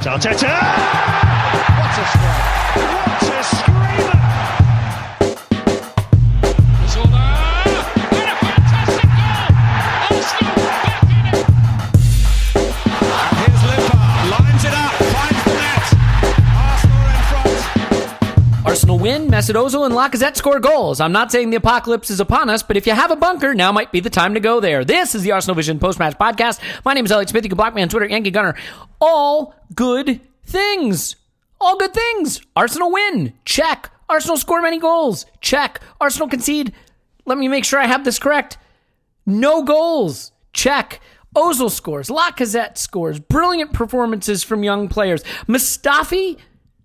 Arteta! What a strike! What a screamer! And a fantastic goal! Arsenal back in it! And here's Lipa, lines it up, finds the net. Arsenal are in front. Arsenal win, Mesut Ozil and Lacazette score goals. I'm not saying the apocalypse is upon us, but if you have a bunker, now might be the time to go there. This is the Arsenal Vision post-match podcast. My name is Elliot Smith. You can block me on Twitter, Yankee Gunner. All good things. All good things. Arsenal win. Check. Arsenal score many goals. Check. Arsenal concede. Let me make sure I have this correct. No goals. Check. Ozil scores. Lacazette scores. Brilliant performances from young players. Mustafi,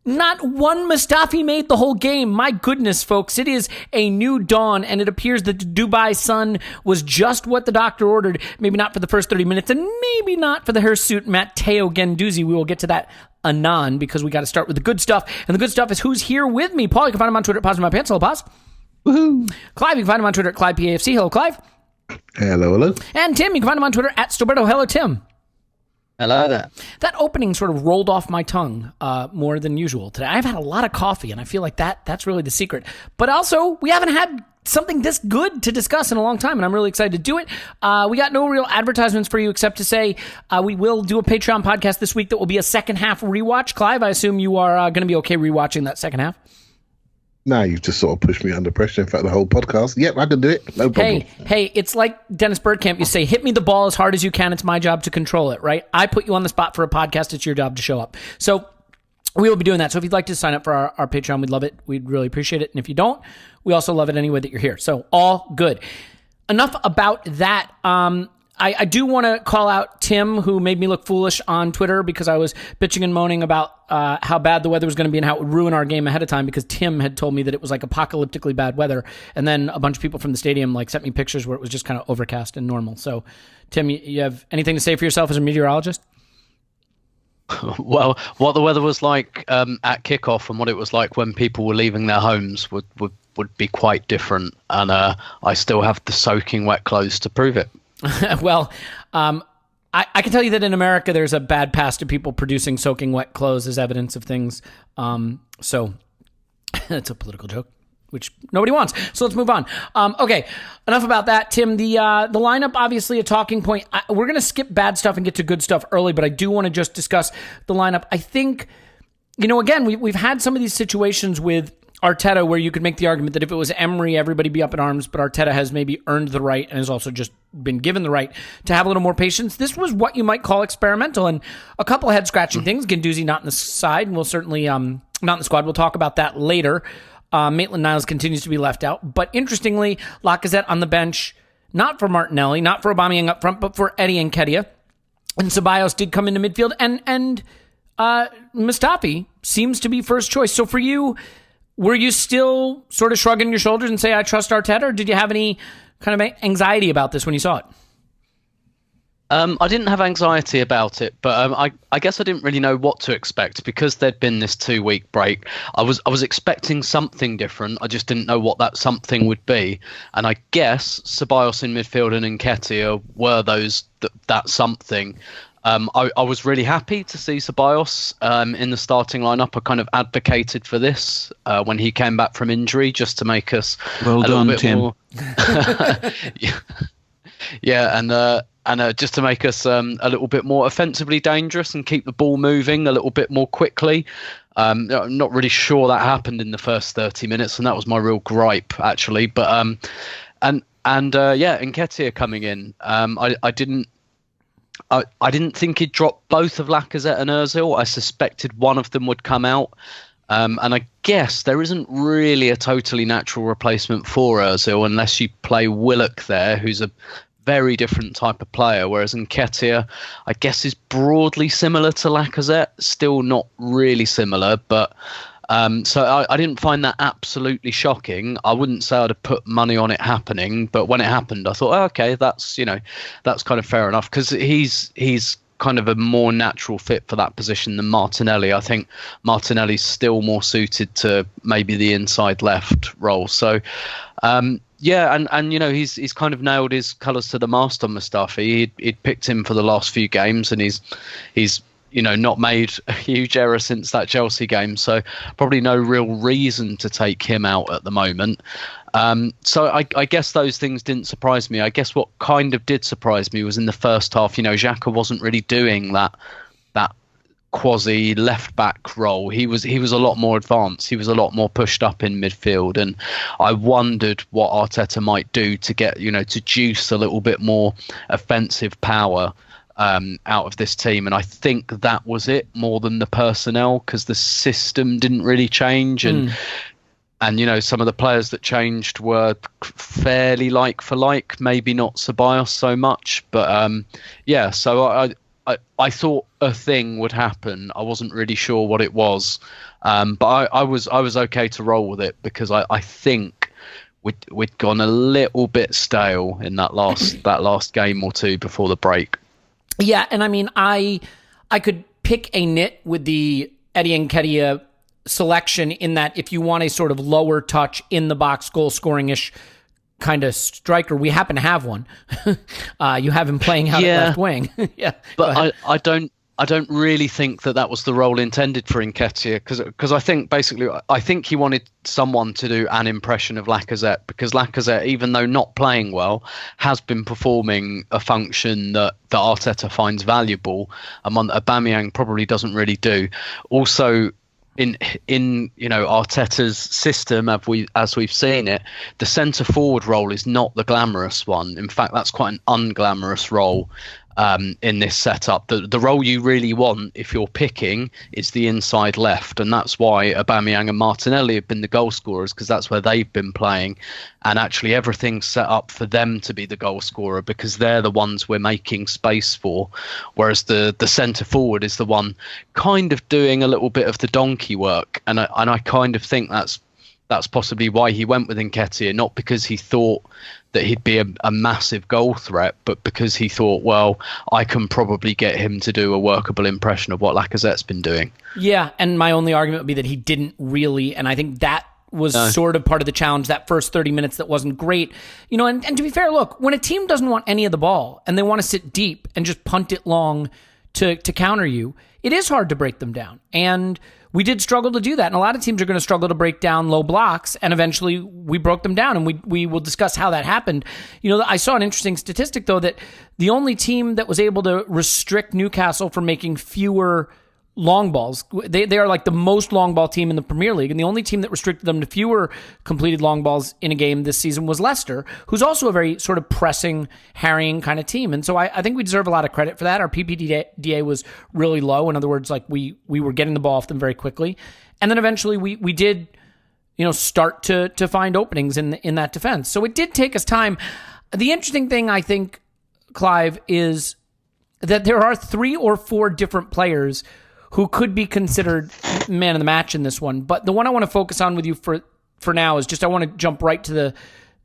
not one Mustafi made the whole game. My goodness, folks. It is a new dawn, and it appears that the Dubai sun was just what the doctor ordered. Maybe not for the first 30 minutes, and maybe not for the hirsute Matteo Guendouzi. We will get to that anon, because we got to start with the good stuff. And the good stuff is who's here with me. Paul, you can find him on Twitter at Pause in My Pants. Hello, Pause. Woohoo. Clive, you can find him on Twitter at ClivePAFC. Hello, Clive. Hello. And Tim, you can find him on Twitter at Stoberto. Hello, Tim. Hello there. That opening sort of rolled off my tongue more than usual today. I've had a lot of coffee, and I feel like that's really the secret. But also, we haven't had something this good to discuss in a long time, and I'm really excited to do it. We got no real advertisements for you except to say we will do a Patreon podcast this week that will be a second half rewatch. Clive, I assume you are going to be okay rewatching that second half? Now you've just sort of pushed me under pressure. In fact, the whole podcast. Yep, I can do it. No problem. Hey, it's like Dennis Bergkamp. You say, hit me the ball as hard as you can. It's my job to control it, right? I put you on the spot for a podcast. It's your job to show up. So we will be doing that. So if you'd like to sign up for our Patreon, we'd love it. We'd really appreciate it. And if you don't, we also love it anyway that you're here. So all good. Enough about that. I do want to call out Tim, who made me look foolish on Twitter because I was bitching and moaning about how bad the weather was going to be and how it would ruin our game ahead of time, because Tim had told me that it was like apocalyptically bad weather. And then a bunch of people from the stadium sent me pictures where it was just kind of overcast and normal. So, Tim, you have anything to say for yourself as a meteorologist? Well, what the weather was like at kickoff and what it was like when people were leaving their homes would be quite different. And I still have the soaking wet clothes to prove it. Well, I can tell you that in America, there's a bad past of people producing soaking wet clothes as evidence of things. So it's a political joke, which nobody wants. So let's move on. Okay, enough about that. Tim, the lineup, obviously a talking point. We're going to skip bad stuff and get to good stuff early, but I do want to just discuss the lineup. I think, again, we've had some of these situations with Arteta where you could make the argument that if it was Emery, everybody be up in arms, but Arteta has maybe earned the right and has also just been given the right to have a little more patience. This was what you might call experimental, and a couple of head-scratching things. Guendouzi not in the side, and we'll certainly not in the squad. We'll talk about that later. Maitland-Niles continues to be left out, but interestingly, Lacazette on the bench, not for Martinelli, not for Aubameyang up front, but for Eddie Nketiah. And Ceballos did come into midfield, and Mustafi seems to be first choice. So for you, were you still sort of shrugging your shoulders and say, I trust Arteta, or did you have any kind of anxiety about this when you saw it? I didn't have anxiety about it, but I guess I didn't really know what to expect because there'd been this 2-week break. I was expecting something different. I just didn't know what that something would be. And I guess Ceballos in midfield and Nketiah were that something. I was really happy to see Ceballos in the starting lineup. I kind of advocated for this when he came back from injury, just to make us well a done, little bit Tim. more. Yeah, and just to make us a little bit more offensively dangerous and keep the ball moving a little bit more quickly. I'm not really sure that happened in the first 30 minutes, and that was my real gripe actually. But Nketiah coming in, I didn't think he'd drop both of Lacazette and Ozil. I suspected one of them would come out. And I guess there isn't really a totally natural replacement for Ozil unless you play Willock there, who's a very different type of player, whereas Nketiah, I guess, is broadly similar to Lacazette, still not really similar, but so I didn't find that absolutely shocking. I wouldn't say I'd have put money on it happening, but when it happened, I thought, oh, okay, that's kind of fair enough, because he's kind of a more natural fit for that position than Martinelli. I think Martinelli's still more suited to maybe the inside left role. So, he's kind of nailed his colours to the mast on Mustafi. He'd picked him for the last few games, and he's not made a huge error since that Chelsea game. So probably no real reason to take him out at the moment. So I guess those things didn't surprise me. I guess what kind of did surprise me was in the first half, Xhaka wasn't really doing that quasi left back role. He was a lot more advanced. He was a lot more pushed up in midfield, and I wondered what Arteta might do to get to juice a little bit more offensive power out of this team. And I think that was it more than the personnel, because the system didn't really change, and some of the players that changed were fairly like for like, maybe not Ceballos so much, but so I thought a thing would happen. I wasn't really sure what it was, but I was okay to roll with it, because I think we'd gone a little bit stale in that last game or two before the break. Yeah, and I mean, I could pick a nit with the Eddie Nketiah selection, in that if you want a sort of lower touch in the box goal scoring-ish kind of striker, we happen to have one. You have him playing out at left wing. Yeah, but I don't really think that was the role intended for Nketiah, because I think he wanted someone to do an impression of Lacazette, because Lacazette, even though not playing well, has been performing a function that Arteta finds valuable, and one that Aubameyang probably doesn't really do. Also, in Arteta's system, as we've seen it, the centre forward role is not the glamorous one. In fact, that's quite an unglamorous role in this setup. The role you really want, if you're picking, is the inside left, and that's why Aubameyang and Martinelli have been the goal scorers, because that's where they've been playing, and actually everything's set up for them to be the goal scorer, because they're the ones we're making space for, whereas the centre forward is the one kind of doing a little bit of the donkey work, and I kind of think that's possibly why he went with Nketiah, not because he thought that he'd be a massive goal threat, but because he thought, well, I can probably get him to do a workable impression of what Lacazette's been doing. Yeah, and my only argument would be that he didn't really, and I think that was sort of part of the challenge, that first 30 minutes that wasn't great. And to be fair, look, when a team doesn't want any of the ball and they want to sit deep and just punt it long to counter you, it is hard to break them down. And we did struggle to do that. And a lot of teams are going to struggle to break down low blocks. And eventually we broke them down. And we will discuss how that happened. I saw an interesting statistic, though, that the only team that was able to restrict Newcastle from making fewer long balls, they are like the most long ball team in the Premier League. And the only team that restricted them to fewer completed long balls in a game this season was Leicester, who's also a very sort of pressing, harrying kind of team. And so I think we deserve a lot of credit for that. Our PPDA was really low. In other words, like we were getting the ball off them very quickly. And then eventually we did, start to find openings in that defense. So it did take us time. The interesting thing, I think, Clive, is that there are 3 or 4 different players who could be considered man of the match in this one. But the one I want to focus on with you for now is just, I want to jump right to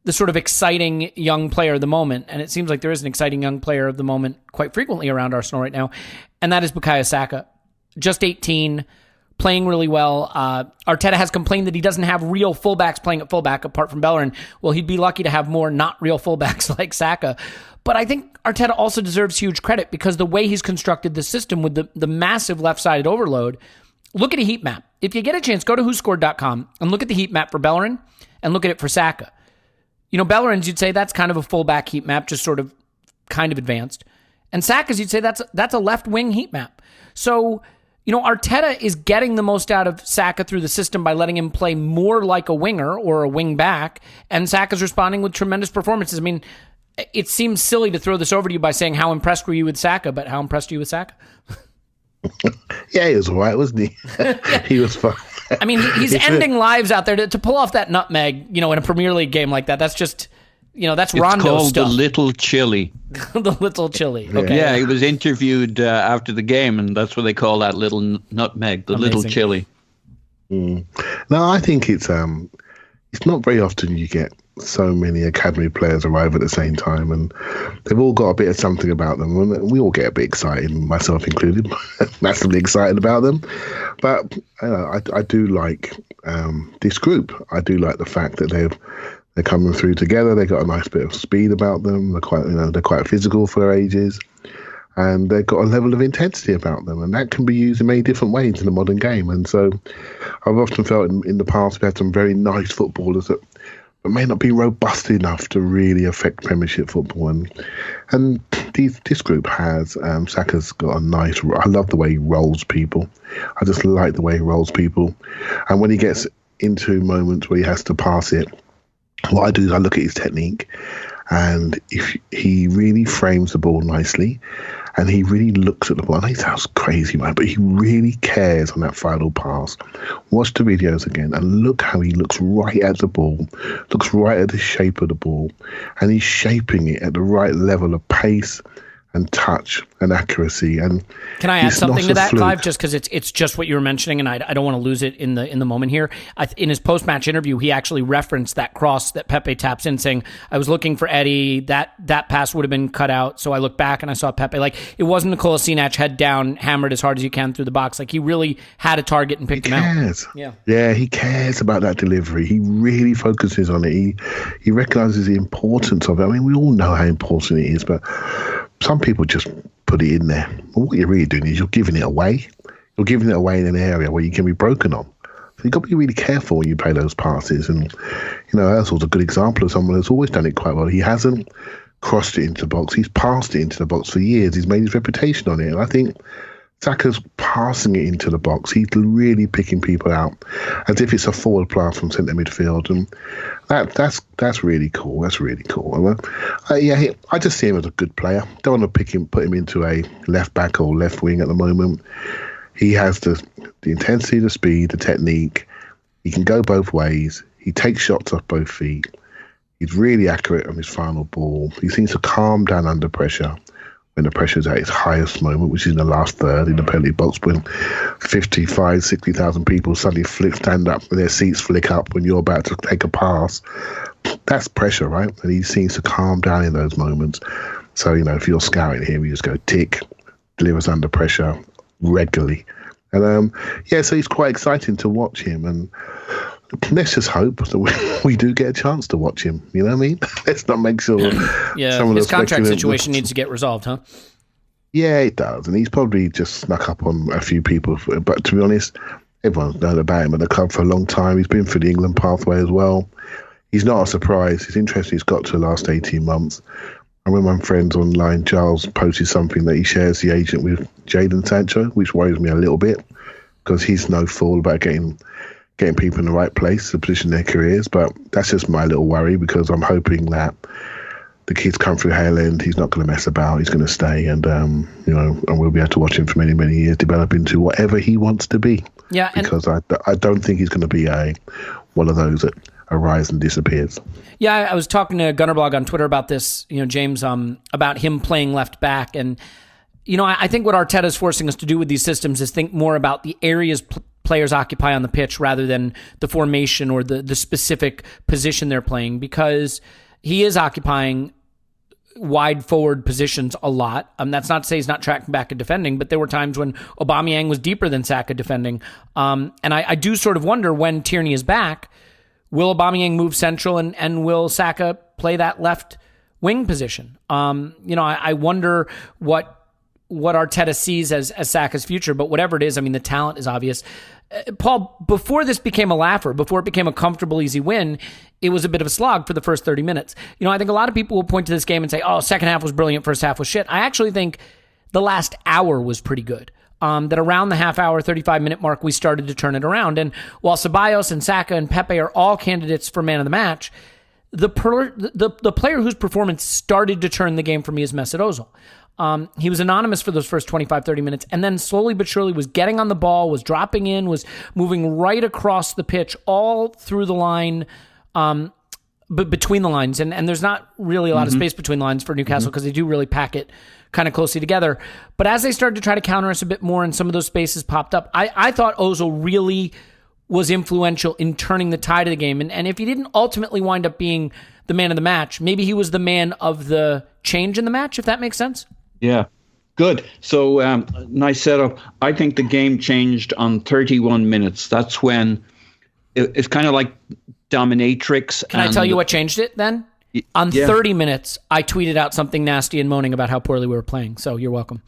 the sort of exciting young player of the moment. And it seems like there is an exciting young player of the moment quite frequently around Arsenal right now. And that is Bukayo Saka. Just 18, playing really well. Arteta has complained that he doesn't have real fullbacks playing at fullback apart from Bellerin. Well, he'd be lucky to have more not real fullbacks like Saka. But I think Arteta also deserves huge credit, because the way he's constructed the system with the massive left-sided overload. Look at a heat map. If you get a chance, go to whoscored.com and look at the heat map for Bellerin and look at it for Saka. Bellerin's, you'd say that's kind of a fullback heat map, just sort of kind of advanced. And Saka's, you'd say that's a left-wing heat map. So, Arteta is getting the most out of Saka through the system by letting him play more like a winger or a wing back, and Saka's responding with tremendous performances. I mean, it seems silly to throw this over to you by saying, how impressed were you with Saka? But how impressed are you with Saka? Yeah, he was all right, wasn't he? He was fun. I mean, he's ending lives out there to pull off that nutmeg, in a Premier League game like that. That's just, that's Rondo stuff. It's called the Little Chili. The Little Chili. Okay. Yeah, he was interviewed after the game, and that's what they call that little nutmeg, the Amazing. Little Chili. No, I think it's not very often you get so many academy players arrive at the same time, and they've all got a bit of something about them, and we all get a bit excited, myself included, massively excited about them. But I do like this group. I do like the fact that they're coming through together. They've got a nice bit of speed about them. They're quite physical for their ages. and they've got a level of intensity about them, and that can be used in many different ways in the modern game. And so I've often felt in the past we had some very nice footballers that may not be robust enough to really affect Premiership football. And this group has, Saka's got a nice, I love the way he rolls people. I just like the way he rolls people. And when he gets into moments where he has to pass it, what I do is I look at his technique, and if he really frames the ball nicely, and he really looks at the ball. I know it sounds crazy, man, but he really cares on that final pass. Watch the videos again and look how he looks right at the ball, looks right at the shape of the ball, and he's shaping it at the right level of pace and touch and accuracy. And can I add something to that, Clive? Just because it's just what you were mentioning, and I don't want to lose it in the moment here. In his post-match interview, he actually referenced that cross that Pepe taps in, saying, "I was looking for Eddie. That pass would have been cut out. So I looked back and I saw Pepe. Like, it wasn't Nicolas Pepe head down, hammered as hard as you can through the box. Like, he really had a target and picked him out. Yeah, he cares about that delivery. He really focuses on it. He recognizes the importance of it. I mean, we all know how important it is, but some people just put it in there. Well, what you're really doing is you're giving it away. You're giving it away in an area where you can be broken on. So you've got to be really careful when you play those passes. And, Ozil's a good example of someone who's always done it quite well. He hasn't crossed it into the box. He's passed it into the box for years. He's made his reputation on it. And I think Saka's passing it into the box. He's really picking people out as if it's a forward pass from centre midfield. And that's really cool. That's really cool. I just see him as a good player. Don't want to put him into a left back or left wing at the moment. He has the intensity, the speed, the technique. He can go both ways. He takes shots off both feet. He's really accurate on his final ball. He seems to calm down under pressure when the pressure's at its highest moment, which is in the last third in the penalty box, when 55, 60,000 people suddenly stand up and their seats flick up when you're about to take a pass. That's pressure, right? And he seems to calm down in those moments. So, if you're scouting him, you just go tick, delivers under pressure regularly. And, so he's quite exciting to watch him. And let's just hope that we do get a chance to watch him. You know what I mean? Let's not make sure. His contract situation needs to get resolved, huh? Yeah, it does. And he's probably just snuck up on a few people. But to be honest, everyone's known about him at the club for a long time. He's been through the England pathway as well. He's not a surprise. It's interesting he's got to the last 18 months. I remember my friends online, Giles posted something that he shares the agent with Jadon Sancho, which worries me a little bit because he's no fool about getting people in the right place to position their careers. But that's just my little worry, because I'm hoping that the kid's come through Hale End. He's not going to mess about. He's going to stay, and and we'll be able to watch him for many, many years develop into whatever he wants to be. Yeah, because I don't think he's going to be one of those that arrives and disappears. Yeah, I was talking to Gunnerblog on Twitter about this, James, about him playing left back, and I think what Arteta is forcing us to do with these systems is think more about the areas players occupy on the pitch rather than the formation or the specific position they're playing, because he is occupying wide forward positions a lot. That's not to say he's not tracking back and defending, but there were times when Aubameyang was deeper than Saka defending. And I do sort of wonder, when Tierney is back, will Aubameyang move central and will Saka play that left wing position? I wonder what Arteta sees as Saka's future, but whatever it is, the talent is obvious. Paul, before this became a laugher, before it became a comfortable, easy win, it was a bit of a slog for the first 30 minutes. I think a lot of people will point to this game and say, second half was brilliant, first half was shit. I actually think the last hour was pretty good. That around the half hour, 35-minute mark, we started to turn it around. And while Ceballos and Saka and Pepe are all candidates for man of the match, the player whose performance started to turn the game for me is Mesut Ozil. He was anonymous for those first 25, 30 minutes, and then slowly but surely was getting on the ball, was dropping in, was moving right across the pitch, all through the line, but between the lines. And there's not really a lot of space between lines for Newcastle because they do really pack it kind of closely together. But as they started to try to counter us a bit more and some of those spaces popped up, I thought Ozil really was influential in turning the tide of the game. And if he didn't ultimately wind up being the man of the match, maybe he was the man of the change in the match, if that makes sense. Yeah, good. So nice setup. I think the game changed on 31 minutes. That's when it's kind of like dominatrix. Can I tell you what changed it then? On 30 minutes, I tweeted out something nasty and moaning about how poorly we were playing. So you're welcome.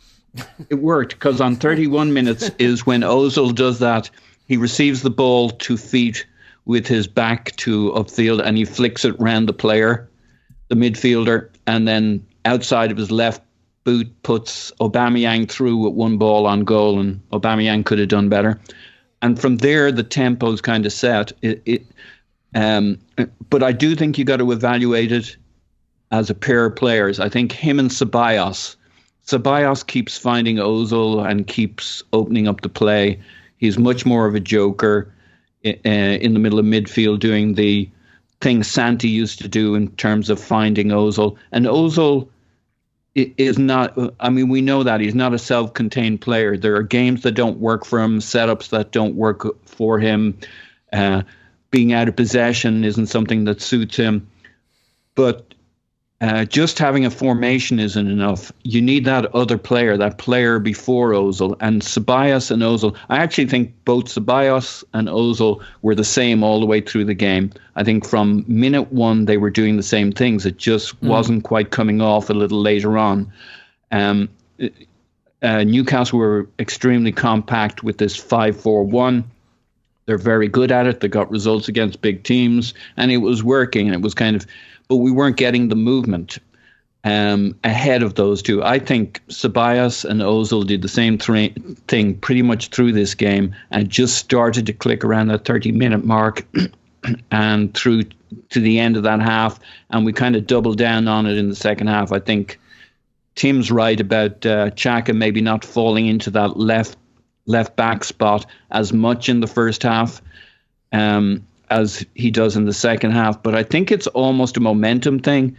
It worked, because on 31 minutes is when Ozil does that. He receives the ball 2 feet with his back to upfield, and he flicks it round the player, the midfielder, and then outside of his left boot puts Aubameyang through with one ball on goal, and Aubameyang could have done better. And from there, the tempo's kind of set. But I do think you got to evaluate it as a pair of players. I think him and Ceballos keeps finding Ozil and keeps opening up the play. He's much more of a joker in the middle of midfield, doing the thing Santi used to do in terms of finding Ozil. And Ozil is not, I mean, we know that he's not a self-contained player. There are games that don't work for him, setups that don't work for him. Being out of possession isn't something that suits him. But just having a formation isn't enough. You need that other player, that player before Ozil. And Ceballos and Ozil, I actually think both Ceballos and Ozil were the same all the way through the game. I think from minute one, they were doing the same things. It just wasn't quite coming off a little later on. Newcastle were extremely compact with this 5-4-1. They're very good at it. They got results against big teams, and it was working. And it was kind of, but we weren't getting the movement ahead of those two. I think Ceballos and Ozil did the same thing pretty much through this game, and just started to click around that 30-minute mark and through to the end of that half. And we kind of doubled down on it in the second half. I think Tim's right about Xhaka maybe not falling into that left back spot as much in the first half as he does in the second half. But I think it's almost a momentum thing,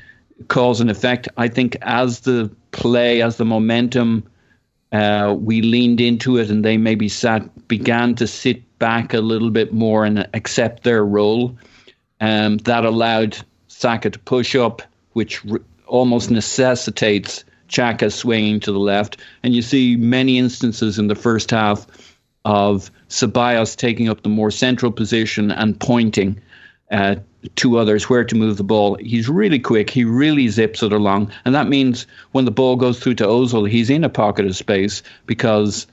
cause and effect. I think as the momentum, we leaned into it, and they maybe began to sit back a little bit more and accept their role. That allowed Saka to push up, which almost necessitates Xhaka swinging to the left. And you see many instances in the first half of Ceballos taking up the more central position and pointing to others where to move the ball. He's really quick. He really zips it along. And that means when the ball goes through to Ozil, he's in a pocket of space because,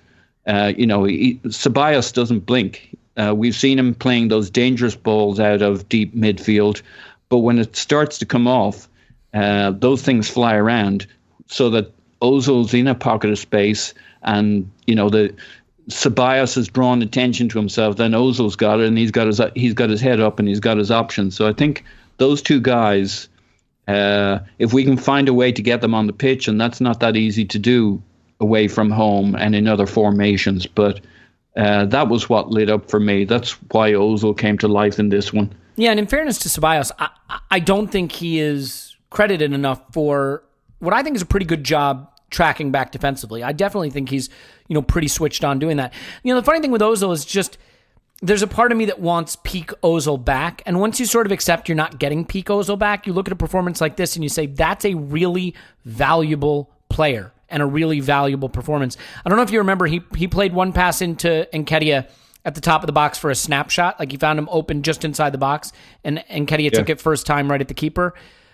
Ceballos doesn't blink. We've seen him playing those dangerous balls out of deep midfield. But when it starts to come off, those things fly around, so that Ozil's in a pocket of space, and the Ceballos has drawn attention to himself. Then Ozil's got it, and he's got his head up, and he's got his options. So I think those two guys, if we can find a way to get them on the pitch, and that's not that easy to do away from home and in other formations, but that was what lit up for me. That's why Ozil came to life in this one. Yeah, and in fairness to Ceballos, I don't think he is credited enough for what I think is a pretty good job tracking back defensively. I definitely think he's, pretty switched on doing that. The funny thing with Ozil is just there's a part of me that wants peak Ozil back. And once you sort of accept you're not getting peak Ozil back, you look at a performance like this and you say, that's a really valuable player and a really valuable performance. I don't know if you remember, he played one pass into Nketiah at the top of the box for a snapshot. Like he found him open just inside the box, and Nketiah took it first time right at the keeper.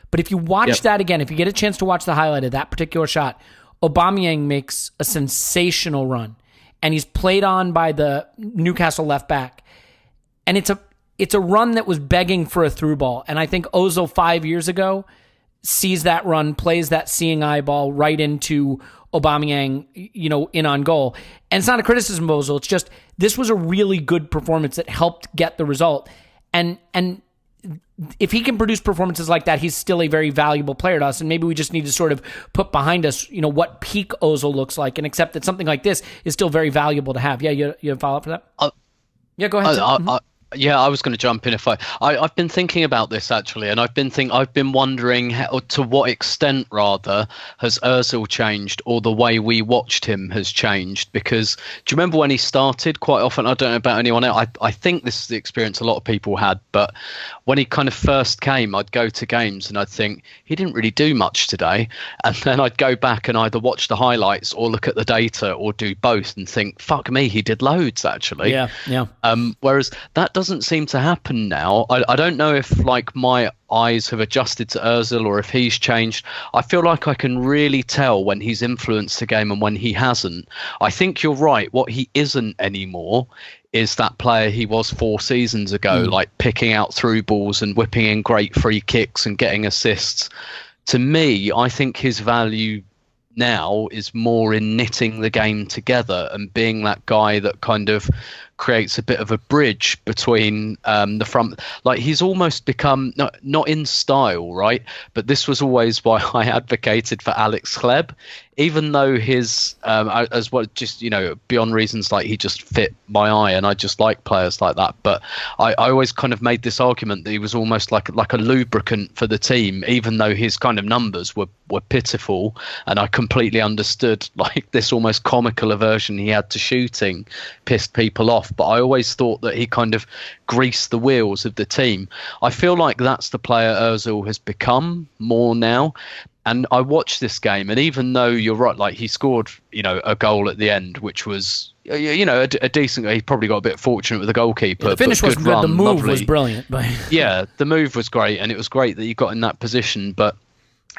But if you watch that again, if you get a chance to watch the highlight of that particular shot, Aubameyang makes a sensational run, and he's played on by the Newcastle left back. And it's a run that was begging for a through ball. And I think Ozil 5 years ago sees that run, plays that seeing eye ball right into Aubameyang, in on goal. And it's not a criticism of Ozil. It's just this was a really good performance that helped get the result. And if he can produce performances like that, he's still a very valuable player to us. And maybe we just need to sort of put behind us, what peak Ozil looks like, and accept that something like this is still very valuable to have. Yeah, you have a follow-up for that? Yeah, go ahead. I was going to jump in if I've been thinking about this actually, and I've been wondering to what extent rather has Ozil changed, or the way we watched him has changed. Because do you remember when he started? Quite often, I don't know about anyone else, I think this is the experience a lot of people had, but when he kind of first came, I'd go to games and I'd think he didn't really do much today, and then I'd go back and either watch the highlights or look at the data or do both and think, fuck me, he did loads actually. Yeah. Whereas that doesn't seem to happen now. I don't know if like my eyes have adjusted to Ozil or if he's changed. I feel like I can really tell when he's influenced the game and when he hasn't. I think you're right. What he isn't anymore is that player he was 4 seasons ago, like picking out through balls and whipping in great free kicks and getting assists. To me, I think his value now is more in knitting the game together and being that guy that kind of creates a bit of a bridge between the front. Like he's almost become not in style, right? But this was always why I advocated for Alex Kleb, even though his as well, just beyond reasons like he just fit my eye, and I just like players like that. But I always kind of made this argument that he was almost like a lubricant for the team, even though his kind of numbers were pitiful, and I completely understood like this almost comical aversion he had to shooting pissed people off. But I always thought that he kind of greased the wheels of the team. I feel like that's the player Ozil has become more now. And I watched this game, and even though you're right, like he scored, a goal at the end, which was, a decent. He probably got a bit fortunate with the goalkeeper. Yeah, the finish was good. The move was brilliant. But yeah, the move was great, and it was great that he got in that position. But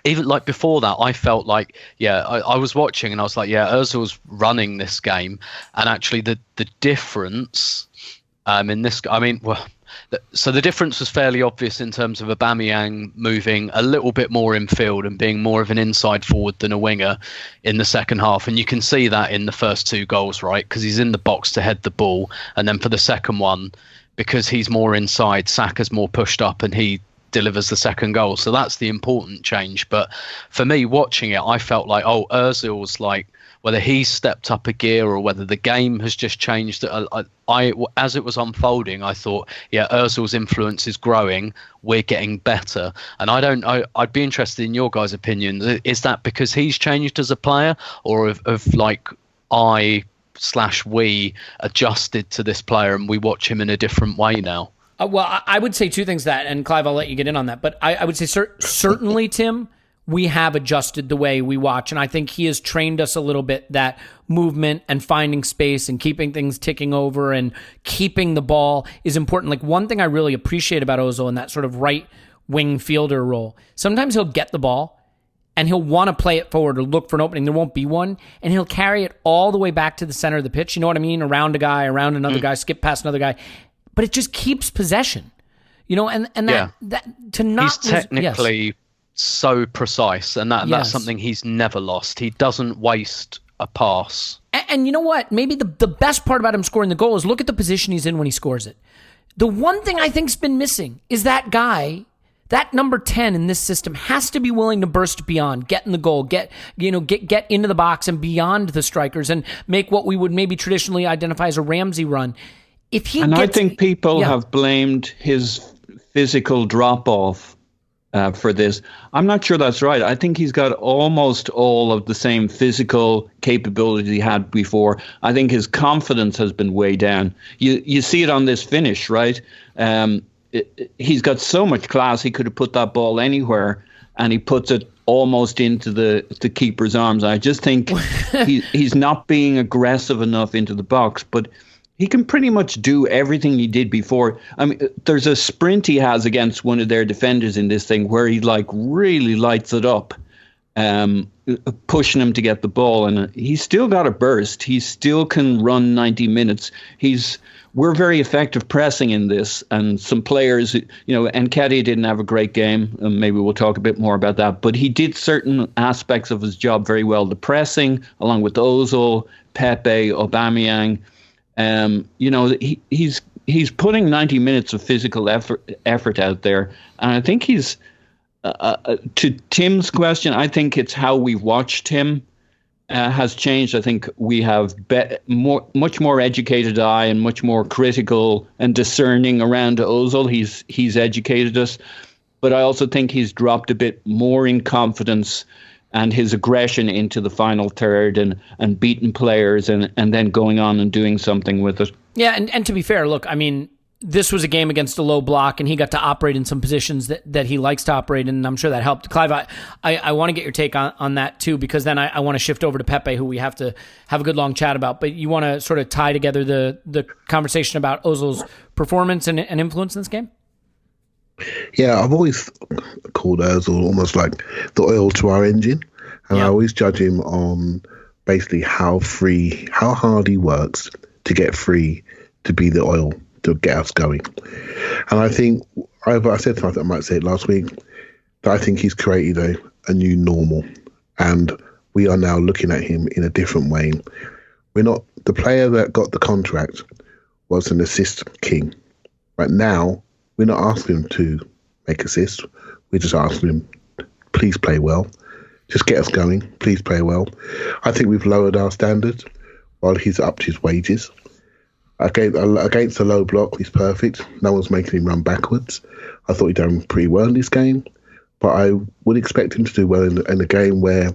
even like before that, I felt like, I was watching and I was like, Ozil's running this game. And actually the difference in this, so the difference was fairly obvious in terms of Aubameyang moving a little bit more in field and being more of an inside forward than a winger in the second half. And you can see that in the first 2 goals, right? Because he's in the box to head the ball. And then for the second one, because he's more inside, Saka's more pushed up and he delivers the second goal. So that's the important change. But for me, watching it, I felt like, Ozil's like, whether he's stepped up a gear or whether the game has just changed. As it was unfolding, I thought, Ozil's influence is growing. We're getting better. And I'd be interested in your guys' opinions. Is that because he's changed as a player, or of like we adjusted to this player and we watch him in a different way now? Well, I would say 2 things that, and Clive, I'll let you get in on that. But I would say certainly, Tim, we have adjusted the way we watch. And I think he has trained us a little bit that movement and finding space and keeping things ticking over and keeping the ball is important. Like one thing I really appreciate about Ozil in that sort of right wing fielder role, sometimes he'll get the ball and he'll want to play it forward or look for an opening. There won't be one. And he'll carry it all the way back to the center of the pitch. You know what I mean? Around a guy, around another guy, skip past another guy. But it just keeps possession, and that to not he's technically so precise, and that's something he's never lost. He doesn't waste a pass. And you know what? Maybe the best part about him scoring the goal is look at the position he's in when he scores it. The one thing I think's been missing is that guy, that number 10 in this system, has to be willing to burst beyond, get in the goal, get into the box and beyond the strikers, and make what we would maybe traditionally identify as a Ramsey run. I think people have blamed his physical drop-off for this. I'm not sure that's right. I think he's got almost all of the same physical capability he had before. I think his confidence has been way down. You see it on this finish, right? He's got so much class. He could have put that ball anywhere, and he puts it almost into the keeper's arms. I just think he's not being aggressive enough into the box, but he can pretty much do everything he did before. I mean, there's a sprint he has against one of their defenders in this thing where he like really lights it up, pushing him to get the ball. And he's still got a burst. He still can run 90 minutes. We're very effective pressing in this. And some players, Nketiah didn't have a great game. And maybe we'll talk a bit more about that. But he did certain aspects of his job very well. The pressing, along with Ozil, Pepe, Aubameyang. He's putting 90 minutes of physical effort out there, and I think he's to Tim's question. I think it's how we watched him has changed. I think we have much more educated eye and much more critical and discerning around Ozil. He's educated us, but I also think he's dropped a bit more in confidence and his aggression into the final third and beating players and then going on and doing something with it. Yeah, and to be fair, look, I mean, this was a game against a low block, and he got to operate in some positions that he likes to operate in, and I'm sure that helped. Clive, I want to get your take on that too, because then I want to shift over to Pepe, who we have to have a good long chat about. But you want to sort of tie together the conversation about Ozil's performance and influence in this game? Yeah, I've always called Ozil almost like the oil to our engine, and I always judge him on basically how hard he works to get free, to be the oil to get us going. And I think, I said something, I might say it last week, that I think he's created a new normal, and we are now looking at him in a different way. We're not, the player that got the contract was an assist king. Right now, we're not asking him to make assists. We're just asking him, please play well. Just get us going. Please play well. I think we've lowered our standards while he's upped his wages. Against the low block, he's perfect. No one's making him run backwards. I thought he'd done pretty well in this game, but I would expect him to do well in a game where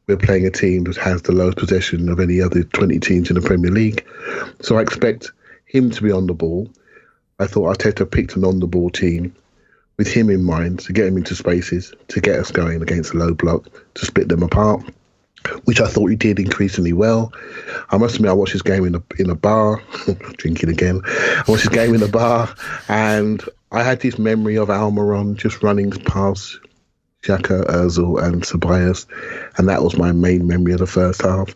we're playing a team that has the lowest possession of any other 20 teams in the Premier League. So I expect him to be on the ball. I thought Arteta picked an on-the-ball team with him in mind to get him into spaces, to get us going against a low block, to split them apart, which I thought he did increasingly well. I must admit, I watched his game in a bar, drinking again. I watched his game in a bar, and I had this memory of Almiron just running past Saka, Ozil, and Ceballos, and that was my main memory of the first half.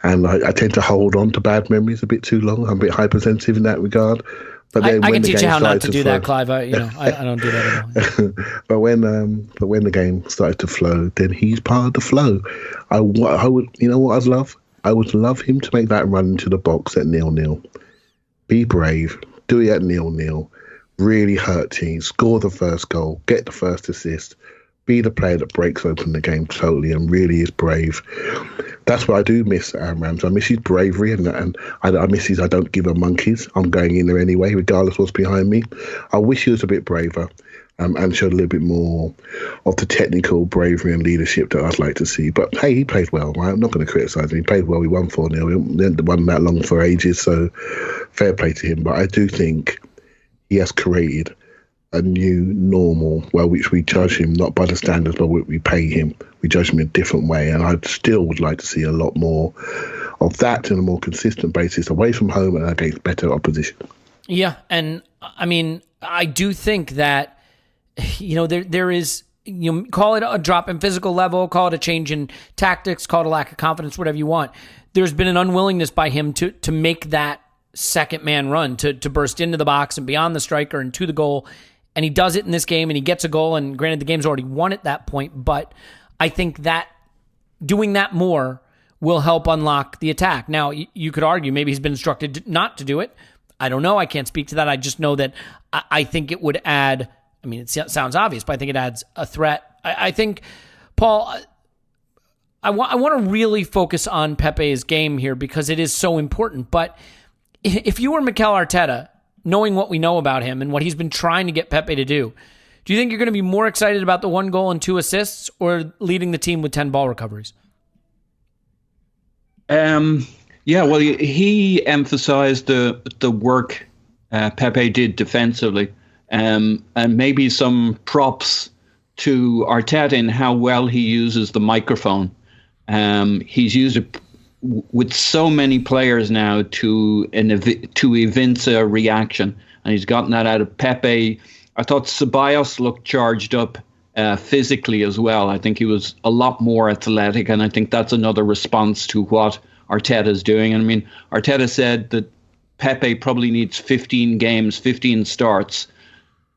And I tend to hold on to bad memories a bit too long. I'm a bit hypersensitive in that regard. But then I can teach you how not to do that, Clive. I don't do that at all. But when the game started to flow, then he's part of the flow. I would, you know what I'd love? I would love him to make that run into the box at 0-0. Be brave. Do it at 0-0. Really hurt teams. Score the first goal. Get the first assist. Be the player that breaks open the game totally and really is brave. That's what I do miss Rams. I miss his bravery, and I miss his I don't give a monkeys. I'm going in there anyway, regardless what's behind me. I wish he was a bit braver and showed a little bit more of the technical bravery and leadership that I'd like to see. But hey, he played well, right? I'm not going to criticise him. He played well. We won 4-0. We hadn't won that long for ages, so fair play to him. But I do think he has created a new normal, which we judge him not by the standards, but we pay him. We judge him in a different way, and I still would like to see a lot more of that on a more consistent basis, away from home and against better opposition. Yeah, and I mean, I do think that there is, call it a drop in physical level, call it a change in tactics, call it a lack of confidence, whatever you want. There's been an unwillingness by him to make that second man run, to burst into the box and beyond the striker and to the goal. And he does it in this game, and he gets a goal, and granted, the game's already won at that point, but I think that doing that more will help unlock the attack. Now, you could argue maybe he's been instructed not to do it. I don't know. I can't speak to that. I just know that I think it would add, I mean, it sounds obvious, but I think it adds a threat. I think, Paul, I want to really focus on Pepe's game here because it is so important. But if you were Mikel Arteta, knowing what we know about him and what he's been trying to get Pepe to do you think you're going to be more excited about the 1 goal and 2 assists or leading the team with 10 ball recoveries? Yeah, well, he emphasized the work Pepe did defensively, and maybe some props to Arteta in how well he uses the microphone. He's used it with so many players now to evince a reaction, and he's gotten that out of Pepe. I thought Ceballos looked charged up physically as well. I think he was a lot more athletic, and I think that's another response to what Arteta's doing. And I mean, Arteta said that Pepe probably needs 15 games, 15 starts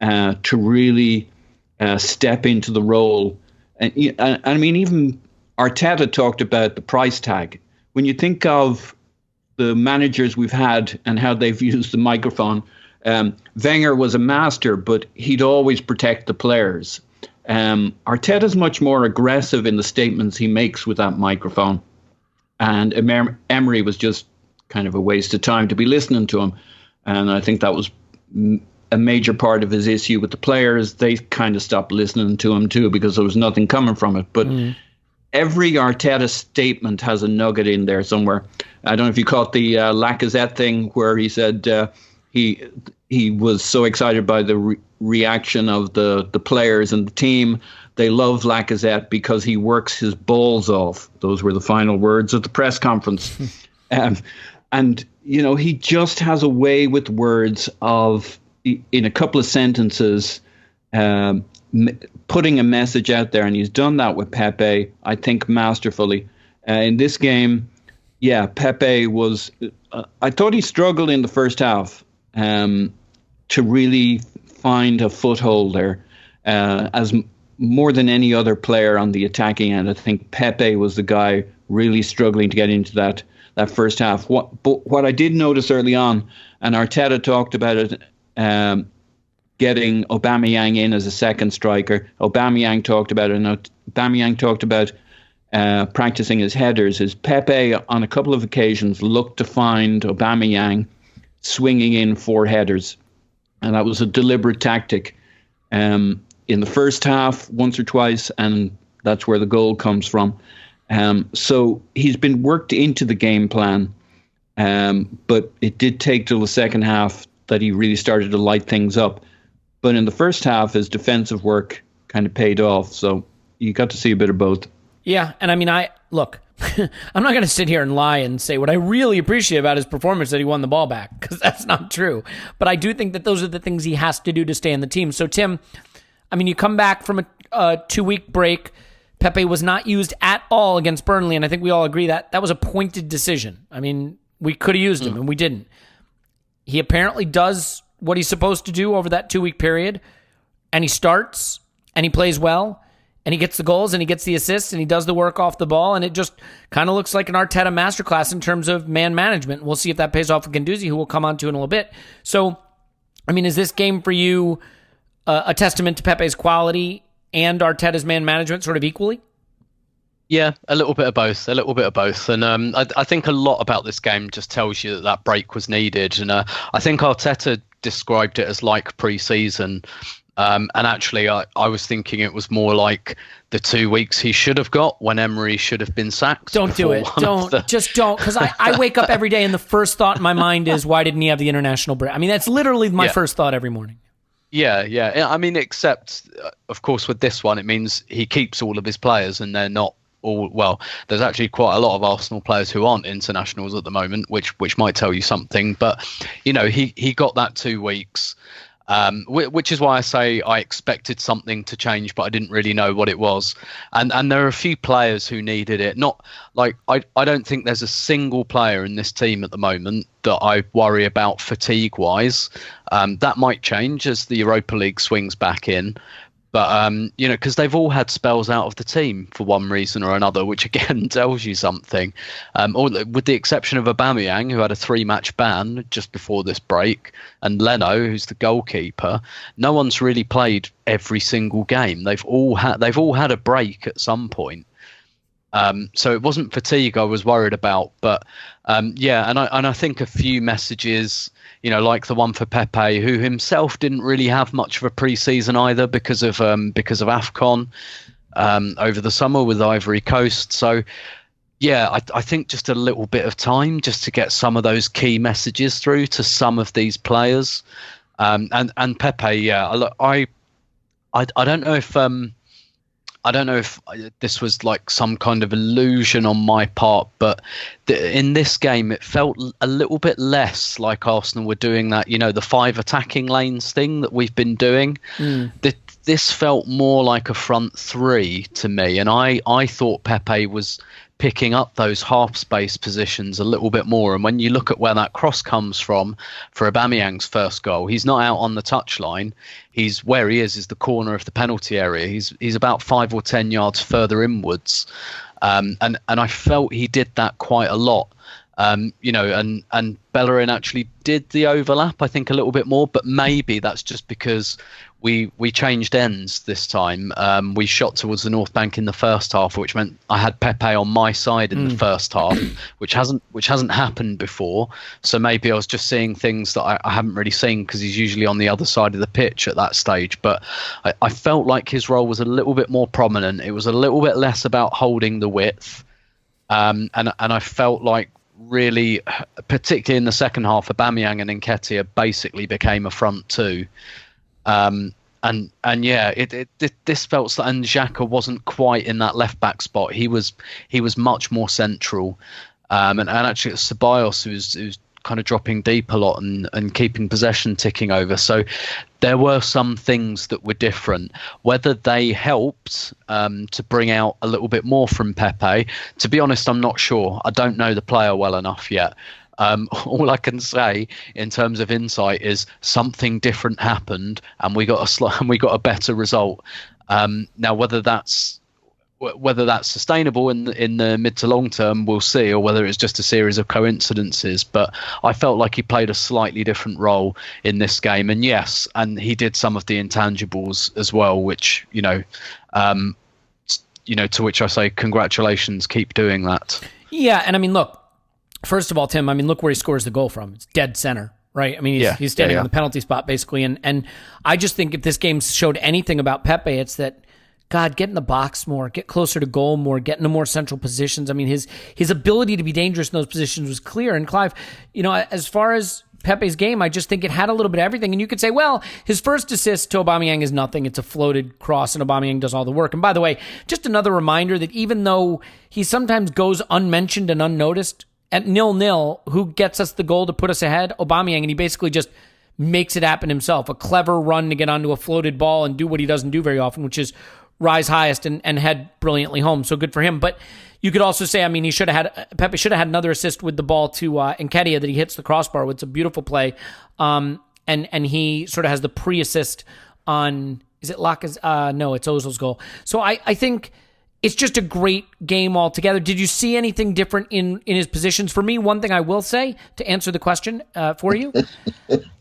to really step into the role. And I mean, even Arteta talked about the price tag. When you think of the managers we've had and how they've used the microphone, Wenger was a master, but he'd always protect the players. Arteta's much more aggressive in the statements he makes with that microphone. And Emery was just kind of a waste of time to be listening to him. And I think that was a major part of his issue with the players. They kind of stopped listening to him too because there was nothing coming from it. But every Arteta statement has a nugget in there somewhere. I don't know if you caught the Lacazette thing where he said he was so excited by the reaction of the players and the team. They love Lacazette because he works his balls off. Those were the final words of the press conference. And, he just has a way with words of, in a couple of sentences, putting a message out there. And he's done that with Pepe, I think, masterfully. In this game, Pepe was... I thought he struggled in the first half to really find a foothold there. As more than any other player on the attacking end, I think Pepe was the guy really struggling to get into that first half. What I did notice early on, and Arteta talked about it, getting Aubameyang in as a second striker. Aubameyang talked about it, and Aubameyang talked about practicing his headers. Is Pepe on a couple of occasions looked to find Aubameyang swinging in 4 headers, and that was a deliberate tactic. In the first half, once or twice, and that's where the goal comes from. So he's been worked into the game plan, but it did take till the second half that he really started to light things up. But in the first half, his defensive work kind of paid off. So you got to see a bit of both. Yeah, and I mean, look, I'm not going to sit here and lie and say what I really appreciate about his performance that he won the ball back, because that's not true. But I do think that those are the things he has to do to stay in the team. So, Tim, I mean, you come back from a 2-week break. Pepe was not used at all against Burnley, and I think we all agree that was a pointed decision. I mean, we could have used him, and we didn't. He apparently does what he's supposed to do over that 2-week period, and he starts, and he plays well, and he gets the goals, and he gets the assists, and he does the work off the ball, and it just kind of looks like an Arteta masterclass in terms of man management. We'll see if that pays off with Guendouzi, who we'll come on to in a little bit. So, I mean, is this game for you a testament to Pepe's quality and Arteta's man management sort of equally? Yeah, a little bit of both. And I think a lot about this game just tells you that break was needed. And I think Arteta described it as like pre-season. And actually, I was thinking it was more like the 2 weeks he should have got when Emery should have been sacked. Don't do it. Just don't. Because I wake up every day and the first thought in my mind is, why didn't he have the international break? I mean, that's literally my first thought every morning. Yeah. I mean, except, of course, with this one, it means he keeps all of his players and they're not all, well, there's actually quite a lot of Arsenal players who aren't internationals at the moment, which might tell you something. But, he got that 2 weeks, which is why I say I expected something to change, but I didn't really know what it was. And there are a few players who needed it. Not like I don't think there's a single player in this team at the moment that I worry about fatigue-wise. That might change as the Europa League swings back in. But, because they've all had spells out of the team for one reason or another, which again tells you something. Or with the exception of Aubameyang, who had a 3-match ban just before this break, and Leno, who's the goalkeeper, no one's really played every single game. They've all had a break at some point. So it wasn't fatigue I was worried about, but and I think a few messages, like the one for Pepe, who himself didn't really have much of a pre-season either because of AFCON over the summer with Ivory Coast. So I think just a little bit of time just to get some of those key messages through to some of these players, and Pepe. I don't know if. I don't know if this was like some kind of illusion on my part, but in this game, it felt a little bit less like Arsenal were doing that, the 5 attacking lanes thing that we've been doing. This felt more like a front 3 to me. And I thought Pepe was picking up those half space positions a little bit more. And when you look at where that cross comes from for Aubameyang's first goal, he's not out on the touchline. He's where he is the corner of the penalty area. He's about 5 or 10 yards further inwards. And I felt he did that quite a lot. And Bellerin actually did the overlap, I think, a little bit more, but maybe that's just because we changed ends this time. We shot towards the North Bank in the first half, which meant I had Pepe on my side in the first half, which hasn't happened before. So maybe I was just seeing things that I haven't really seen because he's usually on the other side of the pitch at that stage. But I felt like his role was a little bit more prominent. It was a little bit less about holding the width, and I felt like really, particularly in the second half, Aubameyang and Nketiah basically became a front two. And yeah, this felt like, and Xhaka wasn't quite in that left back spot. He was much more central, and actually it's Ceballos who's kind of dropping deep a lot and keeping possession ticking over. So there were some things that were different. Whether they helped to bring out a little bit more from Pepe, to be honest, I'm not sure. I don't know the player well enough yet. All I can say in terms of insight is something different happened, and we got a better result. Now, whether that's sustainable in the mid to long term, we'll see, or whether it's just a series of coincidences. But I felt like he played a slightly different role in this game, and yes, and he did some of the intangibles as well, which to which I say congratulations, keep doing that. Yeah, and I mean, look. First of all, Tim, I mean, look where he scores the goal from. It's dead center, right? I mean, he's standing on the penalty spot, basically. And I just think if this game showed anything about Pepe, it's that, God, get in the box more, get closer to goal more, get into more central positions. I mean, his ability to be dangerous in those positions was clear. And Clive, as far as Pepe's game, I just think it had a little bit of everything. And you could say, well, his first assist to Aubameyang is nothing. It's a floated cross, and Aubameyang does all the work. And by the way, just another reminder that even though he sometimes goes unmentioned and unnoticed, at 0-0, who gets us the goal to put us ahead? Aubameyang, and he basically just makes it happen himself. A clever run to get onto a floated ball and do what he doesn't do very often, which is rise highest and head brilliantly home. So good for him. But you could also say, I mean, Pepe should have had another assist with the ball to Nketiah that he hits the crossbar with. It's a beautiful play. And he sort of has the pre-assist on, is it Lacazette? No, it's Ozil's goal. So I think it's just a great game altogether. Did you see anything different in his positions? For me, one thing I will say to answer the question for you,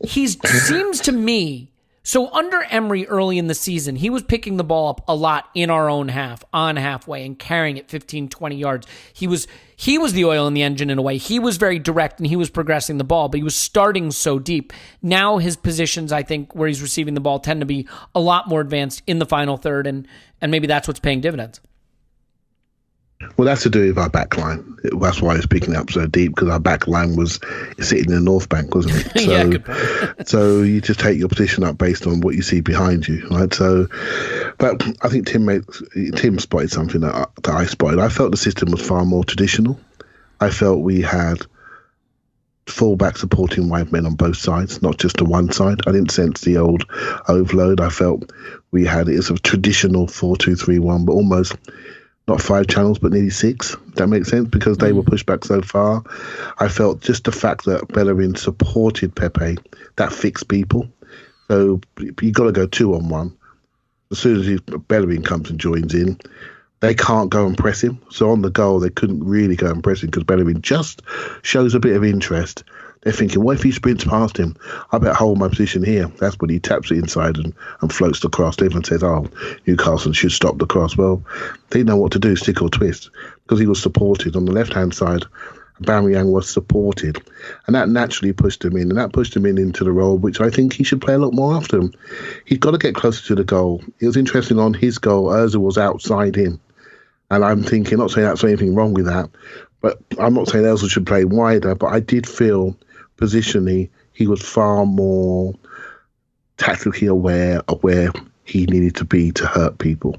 he seems to me, so under Emery early in the season, he was picking the ball up a lot in our own half, on halfway, and carrying it 15, 20 yards. He was the oil in the engine in a way. He was very direct and he was progressing the ball, but he was starting so deep. Now his positions, I think, where he's receiving the ball tend to be a lot more advanced in the final third, and maybe that's what's paying dividends. Well, that's to do with our back line. That's why it's picking up so deep, because our back line was sitting in the North Bank, wasn't it? So, yeah, good point. So you just take your position up based on what you see behind you, right? So, but I think Tim spotted something that I spotted. I felt the system was far more traditional. I felt we had full-back supporting wide men on both sides, not just the one side. I didn't sense the old overload. I felt we had it as a traditional 4-2-3-1, but almost not 5 channels, but nearly 6. That makes sense, because they were pushed back so far. I felt just the fact that Bellerin supported Pepe, that fixed people. So you got to go 2-on-1. As soon as Bellerin comes and joins in, they can't go and press him. So on the goal, they couldn't really go and press him because Bellerin just shows a bit of interest. They're thinking, what if he sprints past him? I better hold my position here. That's when he taps it inside and floats the cross. Everyone says, Newcastle should stop the cross. Well, they didn't know what to do, stick or twist, because he was supported. On the left-hand side, Aubameyang was supported. And that naturally pushed him in. And that pushed him into the role, which I think he should play a lot more often. He's got to get closer to the goal. It was interesting on his goal, Ozil was outside him. And I'm thinking, not saying that's anything wrong with that, but I'm not saying Ozil should play wider, but I did feel positionally he was far more tactically aware of where he needed to be to hurt people.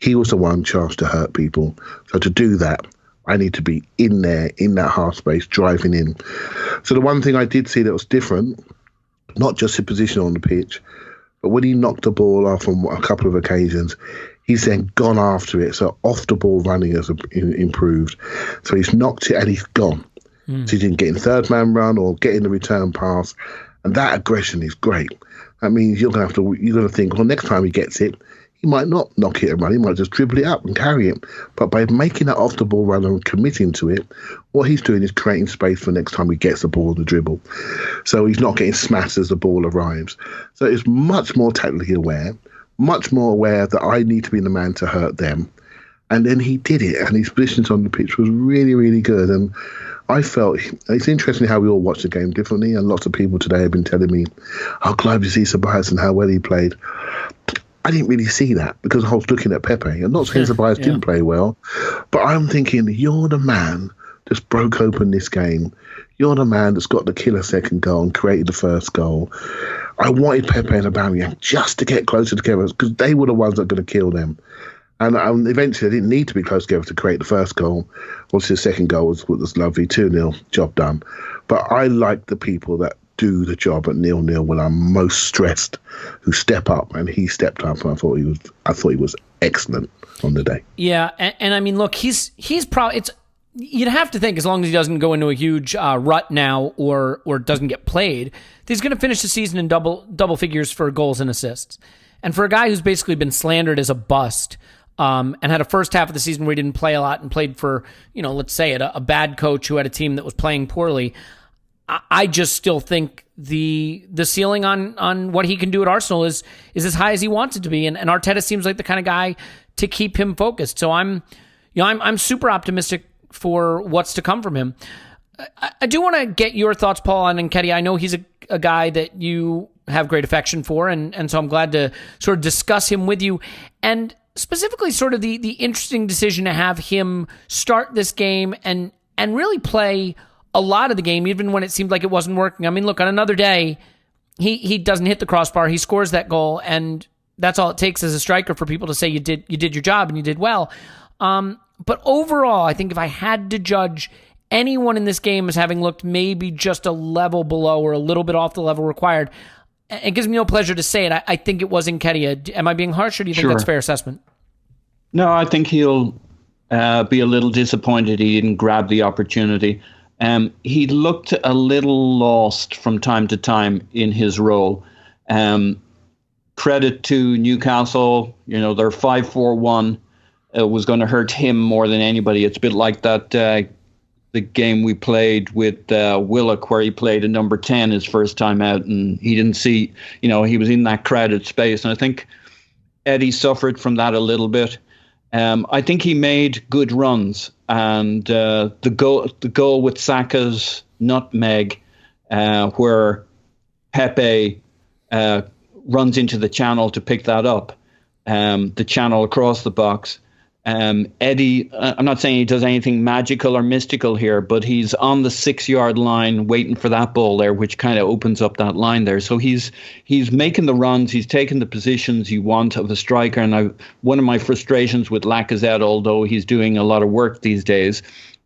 He was the one charged to hurt people. So to do that, I need to be in there, in that half space, driving in. So the one thing I did see that was different, not just his position on the pitch, but when he knocked the ball off on a couple of occasions, he's then gone after it. So off the ball running has improved. So he's knocked it and he's gone. So he didn't get in third man run or get in the return pass. And that aggression is great. That means you're going to think, well, next time he gets it, he might not knock it and run. He might just dribble it up and carry it. But by making that off the ball run and committing to it, what he's doing is creating space for next time he gets the ball in the dribble. So he's not getting smashed as the ball arrives. So he's much more tactically aware, much more aware that I need to be the man to hurt them. And then he did it. And his positions on the pitch was really, really good. And I felt it's interesting how we all watch the game differently, and lots of people today have been telling me, Clive, you see Ceballos and how well he played. I didn't really see that because I was looking at Pepe. I'm not saying Ceballos didn't play well, but I'm thinking, you're the man just broke open this game. You're the man that's got the killer second goal and created the first goal. I wanted Pepe and Aubameyang just to get closer together because they were the ones that were going to kill them. And eventually, they didn't need to be close together to create the first goal. Obviously, the second goal was lovely, 2-0, job done. But I like the people that do the job at 0-0 when I'm most stressed, who step up, and he stepped up. And I thought he was excellent on the day. Yeah, and I mean, look, he's probably you'd have to think as long as he doesn't go into a huge rut now or doesn't get played, he's going to finish the season in double figures for goals and assists. And for a guy who's basically been slandered as a bust. And had a first half of the season where he didn't play a lot and played for, let's say it, a bad coach who had a team that was playing poorly. I just still think the ceiling on what he can do at Arsenal is as high as he wants it to be. And Arteta seems like the kind of guy to keep him focused. So I'm super optimistic for what's to come from him. I do want to get your thoughts, Paul, on Nketiah. I know he's a guy that you have great affection for, and so I'm glad to sort of discuss him with you. And specifically sort of the interesting decision to have him start this game and really play a lot of the game, even when it seemed like it wasn't working. I mean, look, on another day, he doesn't hit the crossbar, he scores that goal, and that's all it takes as a striker for people to say you did your job and you did well. But overall, I think if I had to judge anyone in this game as having looked maybe just a level below or a little bit off the level required, it gives me no pleasure to say it. I think it was Nketiah. Am I being harsh, or do you think that's a fair assessment? No, I think he'll be a little disappointed he didn't grab the opportunity. He looked a little lost from time to time in his role. Credit to Newcastle, their 5-4-1 was going to hurt him more than anybody. It's a bit like that the game we played with Willock, where he played a number 10 his first time out, and he didn't see, he was in that crowded space. And I think Eddie suffered from that a little bit. I think he made good runs, and the goal with Saka's nutmeg, where Pepe runs into the channel to pick that up, the channel across the box. Eddie, I'm not saying he does anything magical or mystical here, but he's on the 6-yard line waiting for that ball there, which kind of opens up that line there. So he's making the runs, he's taking the positions you want of a striker. And one of my frustrations with Lacazette, although he's doing a lot of work these days,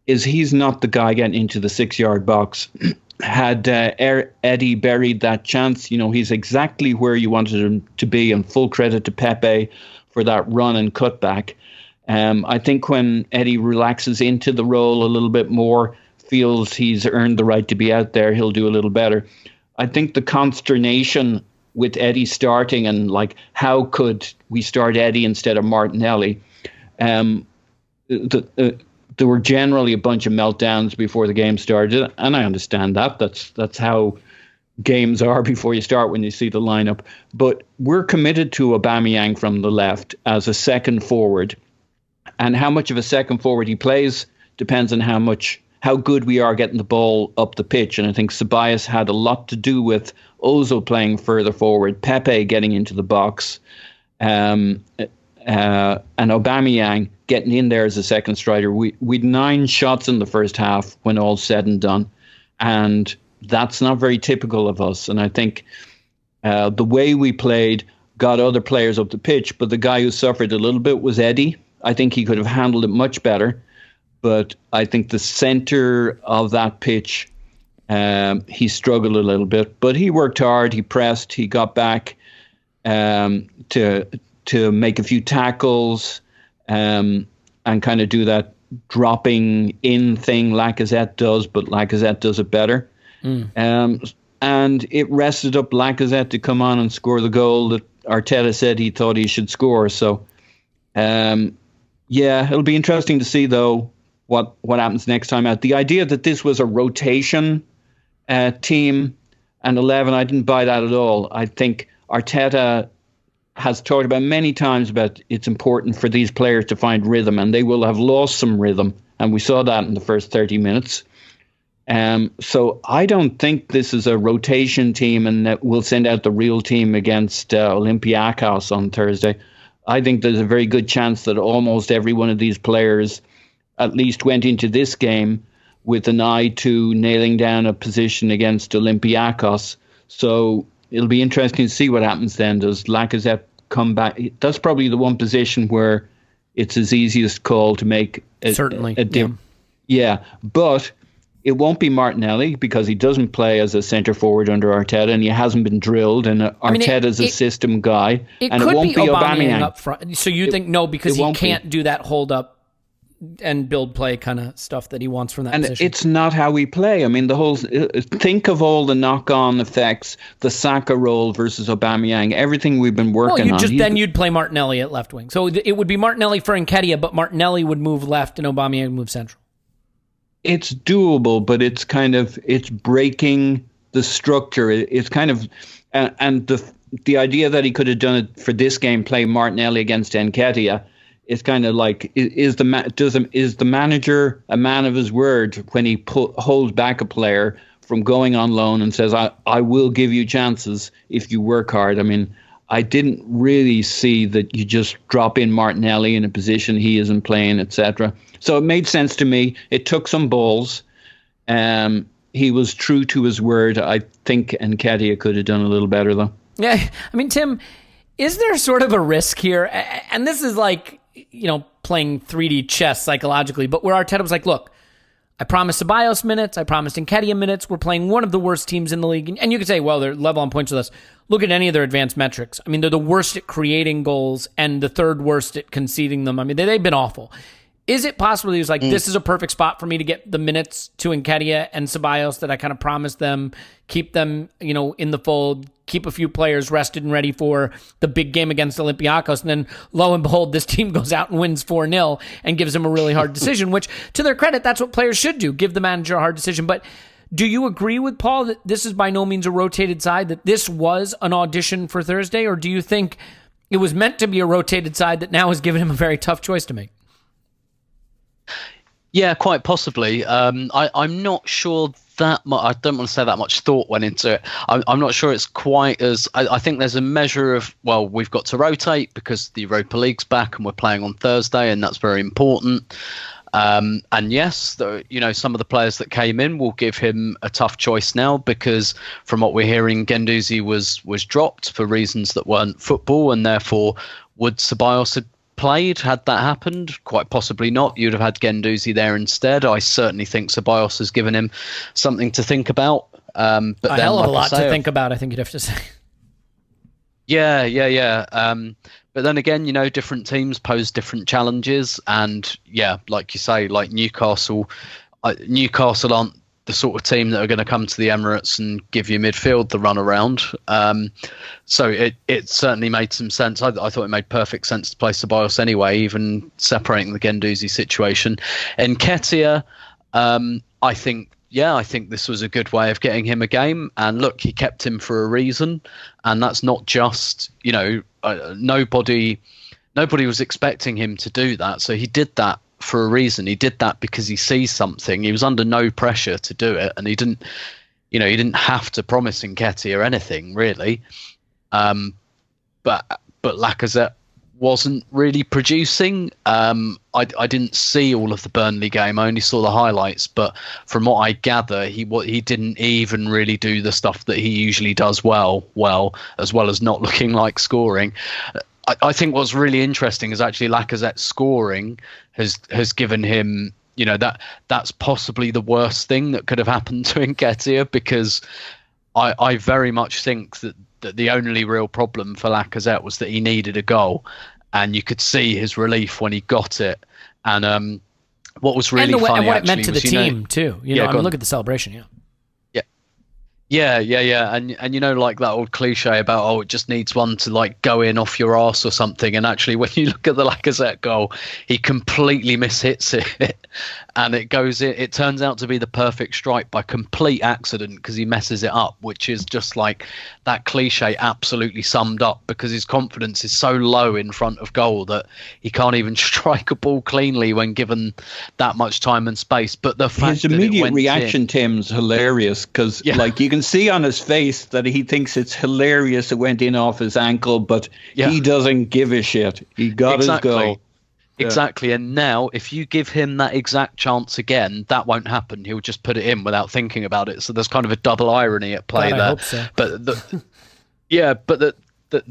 is he's not the guy getting into the 6-yard box. Had Eddie buried that chance, he's exactly where you wanted him to be, and full credit to Pepe for that run and cutback. I think when Eddie relaxes into the role a little bit more, feels he's earned the right to be out there, he'll do a little better. I think the consternation with Eddie starting and how could we start Eddie instead of Martinelli? There were generally a bunch of meltdowns before the game started, and I understand that. That's how games are before you start when you see the lineup. But we're committed to Aubameyang from the left as a second forward. And how much of a second forward he plays depends on how good we are getting the ball up the pitch. And I think Ceballos had a lot to do with Ozil playing further forward, Pepe getting into the box, and Aubameyang getting in there as a second striker. We'd 9 shots in the first half when all's said and done. And that's not very typical of us. And I think the way we played got other players up the pitch, but the guy who suffered a little bit was Eddie. I think he could have handled it much better, but I think the center of that pitch, he struggled a little bit. But he worked hard, he pressed, he got back to make a few tackles and kind of do that dropping in thing Lacazette does, but Lacazette does it better. And it rested up Lacazette to come on and score the goal that Arteta said he thought he should score. So, yeah, it'll be interesting to see, though, what happens next time out. The idea that this was a rotation team and 11, I didn't buy that at all. I think Arteta has talked about many times about it's important for these players to find rhythm, and they will have lost some rhythm, and we saw that in the first 30 minutes. So I don't think this is a rotation team and that we'll send out the real team against Olympiacos on Thursday. I think there's a very good chance that almost every one of these players at least went into this game with an eye to nailing down a position against Olympiacos. So it'll be interesting to see what happens then. Does Lacazette come back? That's probably the one position where it's his easiest call to make certainly. Yeah, but it won't be Martinelli because he doesn't play as a centre forward under Arteta, and he hasn't been drilled. And Arteta's a system guy, and it won't be Aubameyang up front. So you think no, because he can't do that hold up and build play kind of stuff that he wants from that position. And it's not how we play. I mean, the whole think of all the knock-on effects, the Saka role versus Aubameyang, everything we've been working on. Then you'd play Martinelli at left wing. So it would be Martinelli for Nketiah, but Martinelli would move left and Aubameyang would move central. It's doable, but it's breaking the structure. It's kind of, and the idea that he could have done it for this game, play Martinelli against Nketiah, it's kind of like, is the manager a man of his word when he holds back a player from going on loan and says, I will give you chances if you work hard? I mean, I didn't really see that you just drop in Martinelli in a position he isn't playing, etc. So it made sense to me. It took some balls. He was true to his word. I think Nketiah could have done a little better, though. Yeah, I mean, Tim, is there sort of a risk here? And this is like, playing 3D chess psychologically, but where Arteta was like, look, I promised Ceballos minutes, I promised Nketiah minutes, we're playing one of the worst teams in the league. And you could say, well, they're level on points with us. Look at any of their advanced metrics. I mean, they're the worst at creating goals and the third worst at conceding them. I mean, they've been awful. Is it possible he was like, this is a perfect spot for me to get the minutes to Nketiah and Ceballos that I kind of promised them, keep them, in the fold, keep a few players rested and ready for the big game against Olympiacos, and then lo and behold, this team goes out and wins 4-0 and gives them a really hard decision, which, to their credit, that's what players should do, give the manager a hard decision. But do you agree with Paul that this is by no means a rotated side, that this was an audition for Thursday, or do you think it was meant to be a rotated side that now has given him a very tough choice to make? Yeah, quite possibly. I'm not sure that much. I don't want to say that much thought went into it. I'm not sure it's quite as. I think there's a measure of, well, we've got to rotate because the Europa League's back and we're playing on Thursday, and that's very important. And yes, some of the players that came in will give him a tough choice now because, from what we're hearing, Guendouzi was dropped for reasons that weren't football, and therefore would Ceballos had played had that happened? Quite possibly not. You'd have had Guendouzi there instead. I certainly think Ceballos has given him something to think about. But a hell of a lot to think about, I think you'd have to say. Yeah. But then again, different teams pose different challenges, and like you say, like Newcastle aren't the sort of team that are going to come to the Emirates and give you midfield the run around. So it certainly made some sense. I thought it made perfect sense to play Ceballos anyway, even separating the Guendouzi situation. Nketiah, I think this was a good way of getting him a game. And look, he kept him for a reason. And that's not just, nobody was expecting him to do that. So he did that for a reason. He did that because he sees something. He was under no pressure to do it, and he didn't have to promise Nketiah anything really. But Lacazette wasn't really producing. I didn't see all of the Burnley game. I only saw the highlights, but from what I gather, he didn't even really do the stuff that he usually does well, as well as not looking like scoring. I think what's really interesting is actually Lacazette's scoring has given him, that's possibly the worst thing that could have happened to Nketiah, because I very much think that the only real problem for Lacazette was that he needed a goal, and you could see his relief when he got it. And what was really funny, and what it actually, meant to the team too. Look at the celebration. Yeah. And like that old cliche about, it just needs one to like go in off your arse or something. And actually, when you look at the Lacazette goal, he completely mishits it. And it goes in. It turns out to be the perfect strike by complete accident because he messes it up, which is just like that cliche absolutely summed up, because his confidence is so low in front of goal that he can't even strike a ball cleanly when given that much time and space. But the fact his immediate reaction, Tim's hilarious, because like you can see on his face that he thinks it's hilarious it went in off his ankle, but he doesn't give a shit. He got his goal. Exactly. And now, if you give him that exact chance again, that won't happen. He'll just put it in without thinking about it. So there's kind of a double irony at play God, there. I hope so. But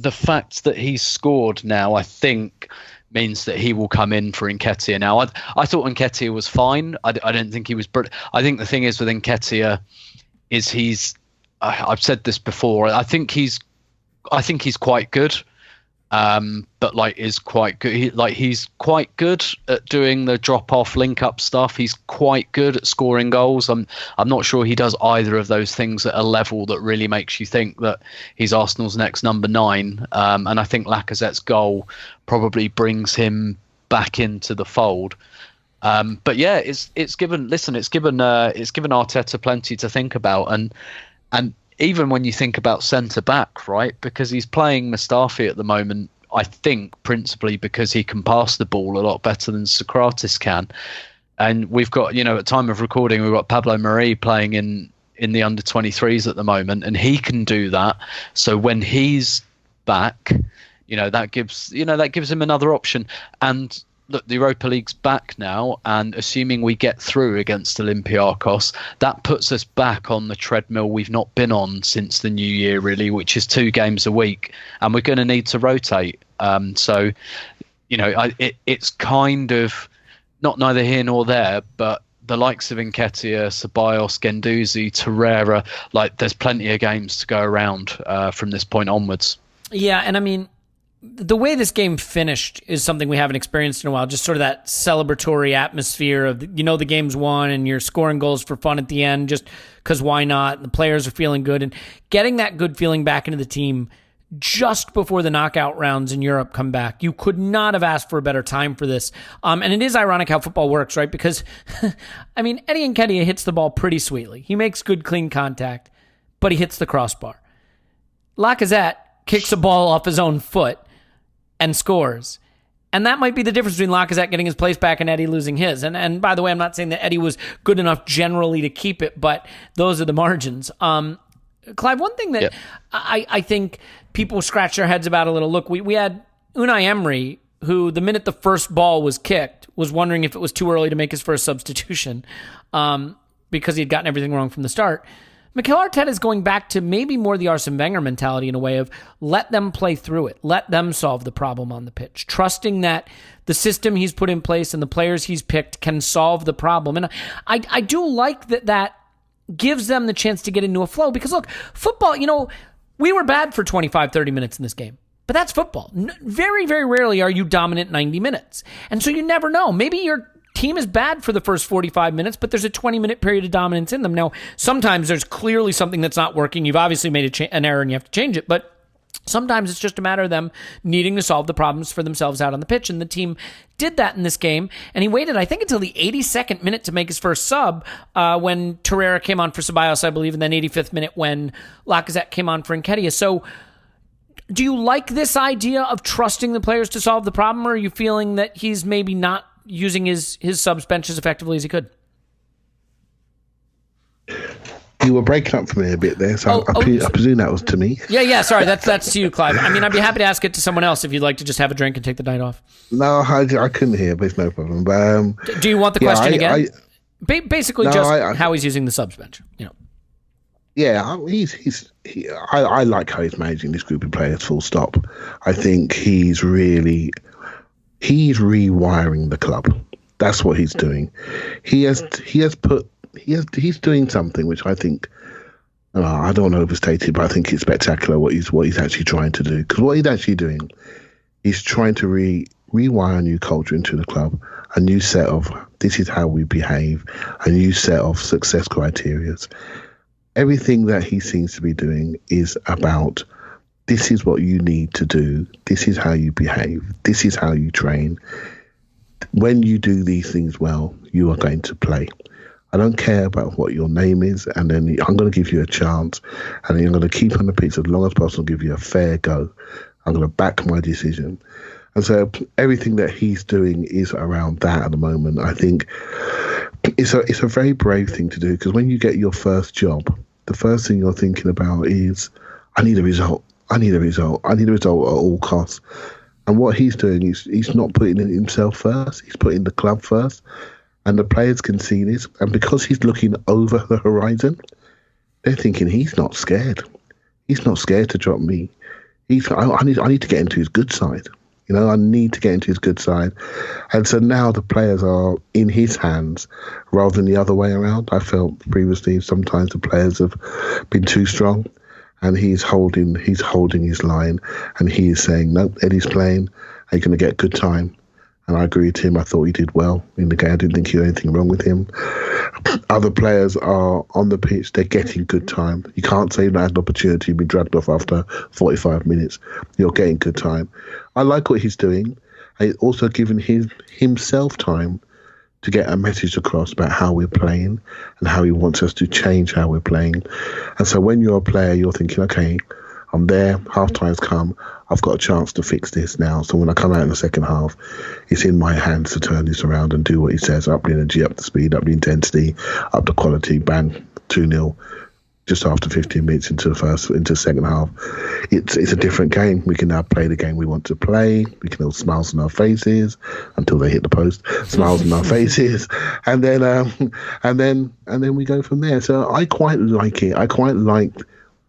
the fact that he's scored now, I think, means that he will come in for Nketiah now. I thought Nketiah was fine. I don't think he was. I think the thing is with Nketiah is I've said this before. I think he's quite good. But is quite good. He's quite good at doing the drop-off, link-up stuff. He's quite good at scoring goals. I'm not sure he does either of those things at a level that really makes you think that he's Arsenal's next number 9. And I think Lacazette's goal probably brings him back into the fold. But yeah, it's given Arteta plenty to think about, and even when you think about centre back, right? Because he's playing Mustafi at the moment, I think principally because he can pass the ball a lot better than Socrates can. And we've got, at time of recording, we've got Pablo Mari playing in the under 23s at the moment, and he can do that. So when he's back, that gives him another option. And look, the Europa League's back now, and assuming we get through against Olympiacos, that puts us back on the treadmill we've not been on since the new year, really, which is 2 games a week, and we're going to need to rotate. It's kind of not neither here nor there, but the likes of Nketiah, Ceballos, Guendouzi, Torreira, there's plenty of games to go around from this point onwards. Yeah, and I mean, the way this game finished is something we haven't experienced in a while. Just sort of that celebratory atmosphere of, the game's won and you're scoring goals for fun at the end just because why not? And the players are feeling good. And getting that good feeling back into the team just before the knockout rounds in Europe come back. You could not have asked for a better time for this. And it is ironic how football works, right? Because, Eddie Nketiah hits the ball pretty sweetly. He makes good, clean contact, but he hits the crossbar. Lacazette kicks a ball off his own foot and scores. And that might be the difference between Lacazette getting his place back and Eddie losing his. And by the way, I'm not saying that Eddie was good enough generally to keep it, but those are the margins. Clive, one thing that I think people scratch their heads about a little, look, we had Unai Emery, who the minute the first ball was kicked, was wondering if it was too early to make his first substitution because he had gotten everything wrong from the start. Mikel Arteta is going back to maybe more the Arsene Wenger mentality in a way of let them play through it. Let them solve the problem on the pitch. Trusting that the system he's put in place and the players he's picked can solve the problem. And I do like that gives them the chance to get into a flow. Because look, football, we were bad for 25, 30 minutes in this game. But that's football. Very, very rarely are you dominant 90 minutes. And so you never know. Maybe your team is bad for the first 45 minutes, but there's a 20-minute period of dominance in them. Now, sometimes there's clearly something that's not working. You've obviously made an error and you have to change it, but sometimes it's just a matter of them needing to solve the problems for themselves out on the pitch, and the team did that in this game, and he waited, I think, until the 82nd minute to make his first sub when Torreira came on for Ceballos, I believe, and then 85th minute when Lacazette came on for Nketiah. So do you like this idea of trusting the players to solve the problem, or are you feeling that he's maybe not using his subs bench as effectively as he could? You were breaking up for me a bit there, so I presume that was to me. Yeah, sorry, that's to you, Clive. I'd be happy to ask it to someone else if you'd like to just have a drink and take the night off. No, I couldn't hear, but it's no problem. But, do you want the question again? Basically, how he's using the subs bench. Yeah, I like how he's managing this group of players, full stop. I think he's rewiring the club. That's what he's doing. He's doing something which I think, I don't want to overstate it, but I think it's spectacular what he's actually trying to do. Because what he's actually doing, he's trying to rewire a new culture into the club, a new set of this is how we behave, a new set of success criteria. Everything that he seems to be doing is about this is what you need to do. This is how you behave. This is how you train. When you do these things well, you are going to play. I don't care about what your name is, and then I'm going to give you a chance, and then I'm going to keep on the pitch as long as possible, give you a fair go. I'm going to back my decision. And so everything that he's doing is around that at the moment. I think it's a very brave thing to do, because when you get your first job, the first thing you're thinking about is, I need a result. I need a result. I need a result at all costs. And what he's doing is he's not putting himself first. He's putting the club first. And the players can see this. And because he's looking over the horizon, they're thinking he's not scared. He's not scared to drop me. I need to get into his good side. I need to get into his good side. And so now the players are in his hands rather than the other way around. I felt previously sometimes the players have been too strong, and he's holding his line, and he is saying, no, Eddie's playing, are you going to get good time? And I agree with him. I thought he did well in the game. I didn't think he had anything wrong with him. Other players are on the pitch. They're getting good time. You can't say you had an opportunity to be dragged off after 45 minutes. You're getting good time. I like what he's doing. And also giving himself time to get a message across about how we're playing and how he wants us to change how we're playing. And so when you're a player, you're thinking, okay, I'm there, half-time's come, I've got a chance to fix this now. So when I come out in the second half, it's in my hands to turn this around and do what he says, up the energy, up the speed, up the intensity, up the quality, bang, 2-0, just after 15 minutes into the second half. It's a different game. We can now play the game we want to play. We can have smiles on our faces until they hit the post, smiles on our faces, and then we go from there. So I quite like it. I quite like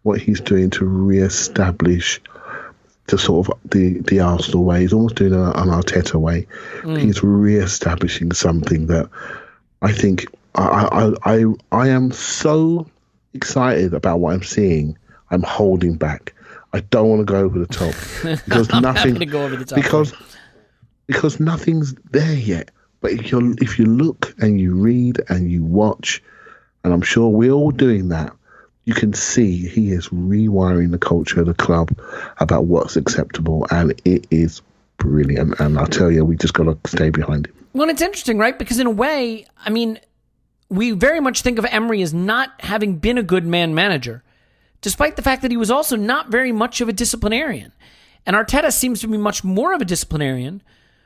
what he's doing to re-establish the sort of the Arsenal way. He's almost doing an Arteta way. He's re-establishing something that I think I am so excited about what I'm seeing. I'm holding back. I don't want to go over the top because I'm happy to go over the top because nothing's there yet. But if you look and you read and you watch, and I'm sure we're all doing that, you can see he is rewiring the culture of the club about what's acceptable, and it is brilliant. And I'll tell you, we just got to stay behind him. Well, it's interesting, right? Because in a way, I mean, we very much think of Emery as not having been a good man-manager, despite the fact that he was also not very much of a disciplinarian. And Arteta seems to be much more of a disciplinarian,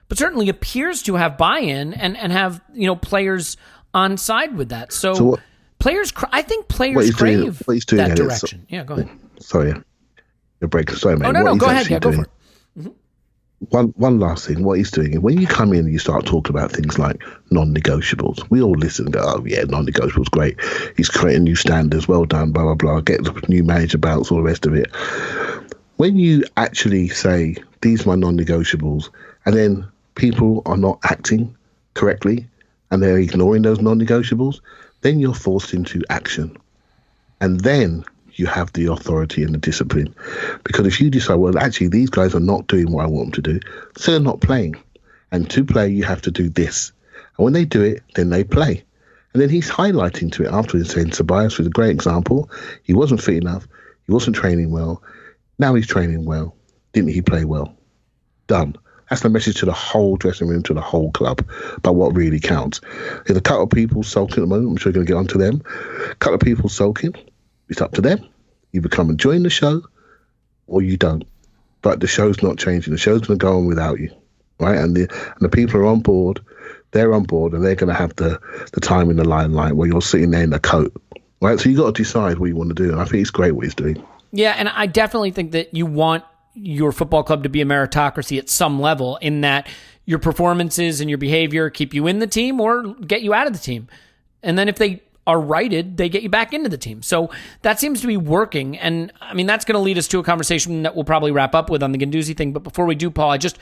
but certainly appears to have buy-in and have, players on side with that. So I think players crave that direction. Yeah, go ahead. Sorry, you're breaking. Sorry, mate. Oh, no, go ahead. Yeah, go for it. One last thing, what he's doing, when you come in and you start talking about things like non-negotiables, we all listen and go, oh yeah, non-negotiables, great. He's creating new standards, well done, blah, blah, blah, get the new manager bounce, all the rest of it. When you actually say, these are my non-negotiables, and then people are not acting correctly, and they're ignoring those non-negotiables, then you're forced into action. And then you have the authority and the discipline. Because if you decide, well, actually, these guys are not doing what I want them to do, so they're not playing. And to play, you have to do this. And when they do it, then they play. And then he's highlighting to it afterwards, saying Ceballos was a great example. He wasn't fit enough. He wasn't training well. Now he's training well. Didn't he play well? Done. That's the message to the whole dressing room, to the whole club, about what really counts. There's a couple of people sulking at the moment. I'm sure you're going to get onto them. A couple of people sulking. It's up to them. You come and join the show, or you don't. But the show's not changing. The show's going to go on without you, right? And the people are on board. They're on board, and they're going to have the time in the limelight where you're sitting there in the coat, right? So you got to decide what you want to do, and I think it's great what he's doing. Yeah, and I definitely think that you want your football club to be a meritocracy at some level, in that your performances and your behavior keep you in the team or get you out of the team. And then if they are righted, they get you back into the team. So that seems to be working. And I mean, that's going to lead us to a conversation that we'll probably wrap up with on the Guendouzi thing. But before we do, Paul, I just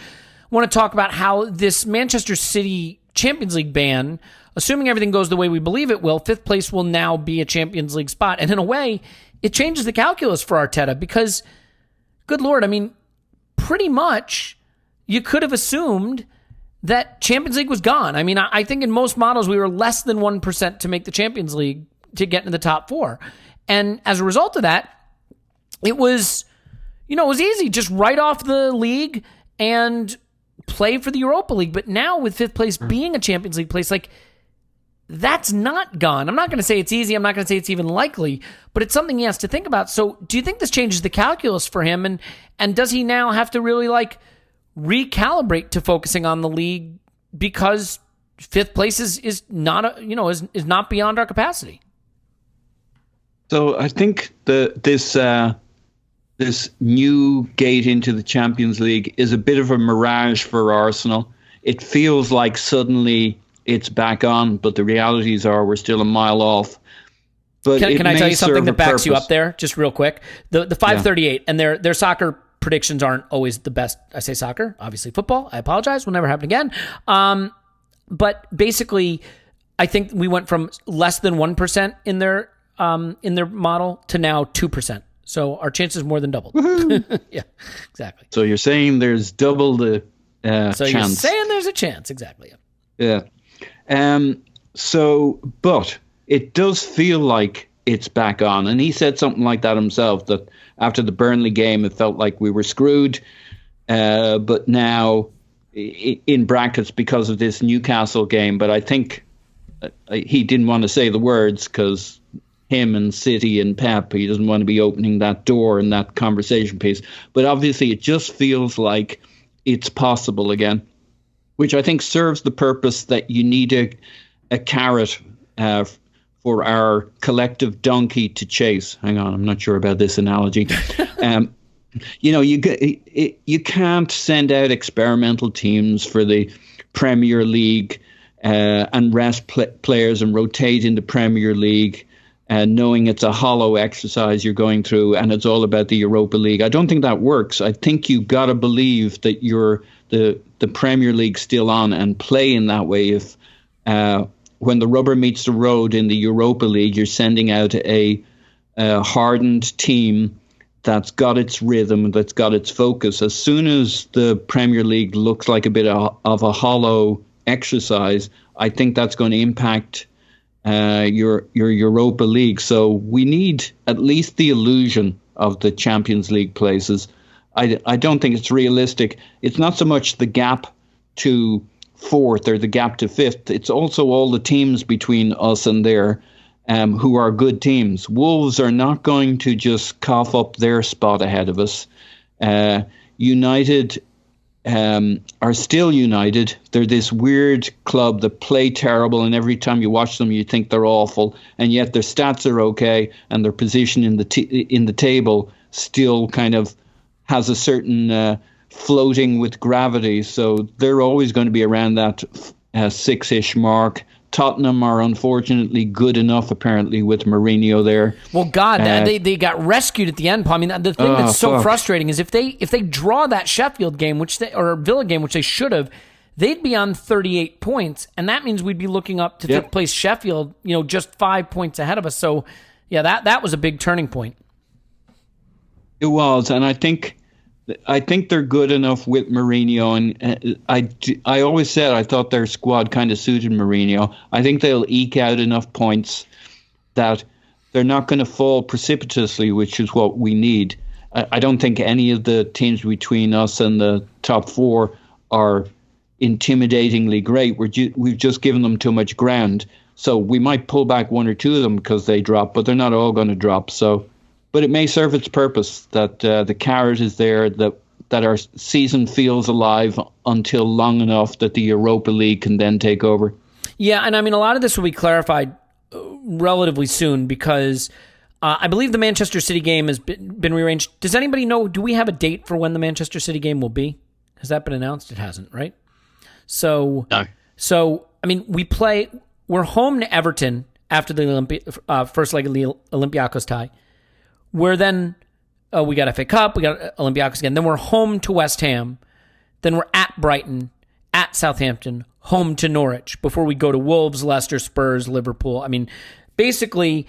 want to talk about how this Manchester City Champions League ban, assuming everything goes the way we believe it will, 5th place will now be a Champions League spot. And in a way, it changes the calculus for Arteta because, good Lord, I mean, pretty much you could have assumed that Champions League was gone. I mean, I think in most models we were less than 1% to make the Champions League to get into the top 4. And as a result of that, it was, it was easy. Just write off the league and play for the Europa League. But now with 5th place being a Champions League place, like, that's not gone. I'm not going to say it's easy. I'm not going to say it's even likely, but it's something he has to think about. So do you think this changes the calculus for him? And does he now have to really recalibrate to focusing on the league because 5th place is not is not beyond our capacity? So I think this this new gate into the Champions League is a bit of a mirage for Arsenal. It feels like suddenly it's back on, but the realities are we're still a mile off. But can I tell you something that backs you up there, just real quick? The 538, and their soccer predictions aren't always the best. I say soccer, obviously football. I apologize. Will never happen again. But basically, I think we went from less than 1% in their model to now 2%. So our chances more than doubled. Yeah, exactly. So you're saying there's double the chance. So you're saying there's a chance, exactly. Yeah. But it does feel like it's back on. And he said something like that himself, that after the Burnley game, it felt like we were screwed. But now, in brackets, because of this Newcastle game. But I think he didn't want to say the words because him and City and Pep, he doesn't want to be opening that door in that conversation piece. But obviously, it just feels like it's possible again, which I think serves the purpose that you need a carrot for our collective donkey to chase. Hang on, I'm not sure about this analogy. You can't send out experimental teams for the Premier League and rest players and rotate in the Premier League, knowing it's a hollow exercise you're going through and it's all about the Europa League. I don't think that works. I think you've got to believe that you're the Premier League still on and play in that way. If when the rubber meets the road in the Europa League, you're sending out a hardened team that's got its rhythm, that's got its focus. As soon as the Premier League looks like a bit of a hollow exercise, I think that's going to impact your Europa League. So we need at least the illusion of the Champions League places. I don't think it's realistic. It's not so much the gap to fourth or the gap to fifth. It's also all the teams between us and there who are good teams. Wolves are not going to just cough up their spot ahead of us. United are still United. They're this weird club that play terrible, and every time you watch them, you think they're awful, and yet their stats are okay, and their position in the table still kind of has a certain floating with gravity. So they're always going to be around that six-ish mark. Tottenham are unfortunately good enough, apparently, with Mourinho there. Well, God, they got rescued at the end. I mean, the thing that's so frustrating is if they draw that Sheffield game, or Villa game, which they should have, they'd be on 38 points, and that means we'd be looking up to fifth place Sheffield, just 5 points ahead of us. So, yeah, that was a big turning point. It was, and I think they're good enough with Mourinho, and I always said I thought their squad kind of suited Mourinho. I think they'll eke out enough points that they're not going to fall precipitously, which is what we need. I don't think any of the teams between us and the top four are intimidatingly great. We've just given them too much ground. So we might pull back one or two of them because they drop, but they're not all going to drop. But it may serve its purpose that the carrot is there, that our season feels alive until long enough that the Europa League can then take over. Yeah, and I mean, a lot of this will be clarified relatively soon because I believe the Manchester City game has been rearranged. Does anybody know, do we have a date for when the Manchester City game will be? Has that been announced? It hasn't, right? So, no. So, I mean, we're home to Everton after the first leg of the Olympiacos tie. We're then, we got FA Cup, we got Olympiacos again. Then we're home to West Ham. Then we're at Brighton, at Southampton, home to Norwich, before we go to Wolves, Leicester, Spurs, Liverpool. I mean, basically,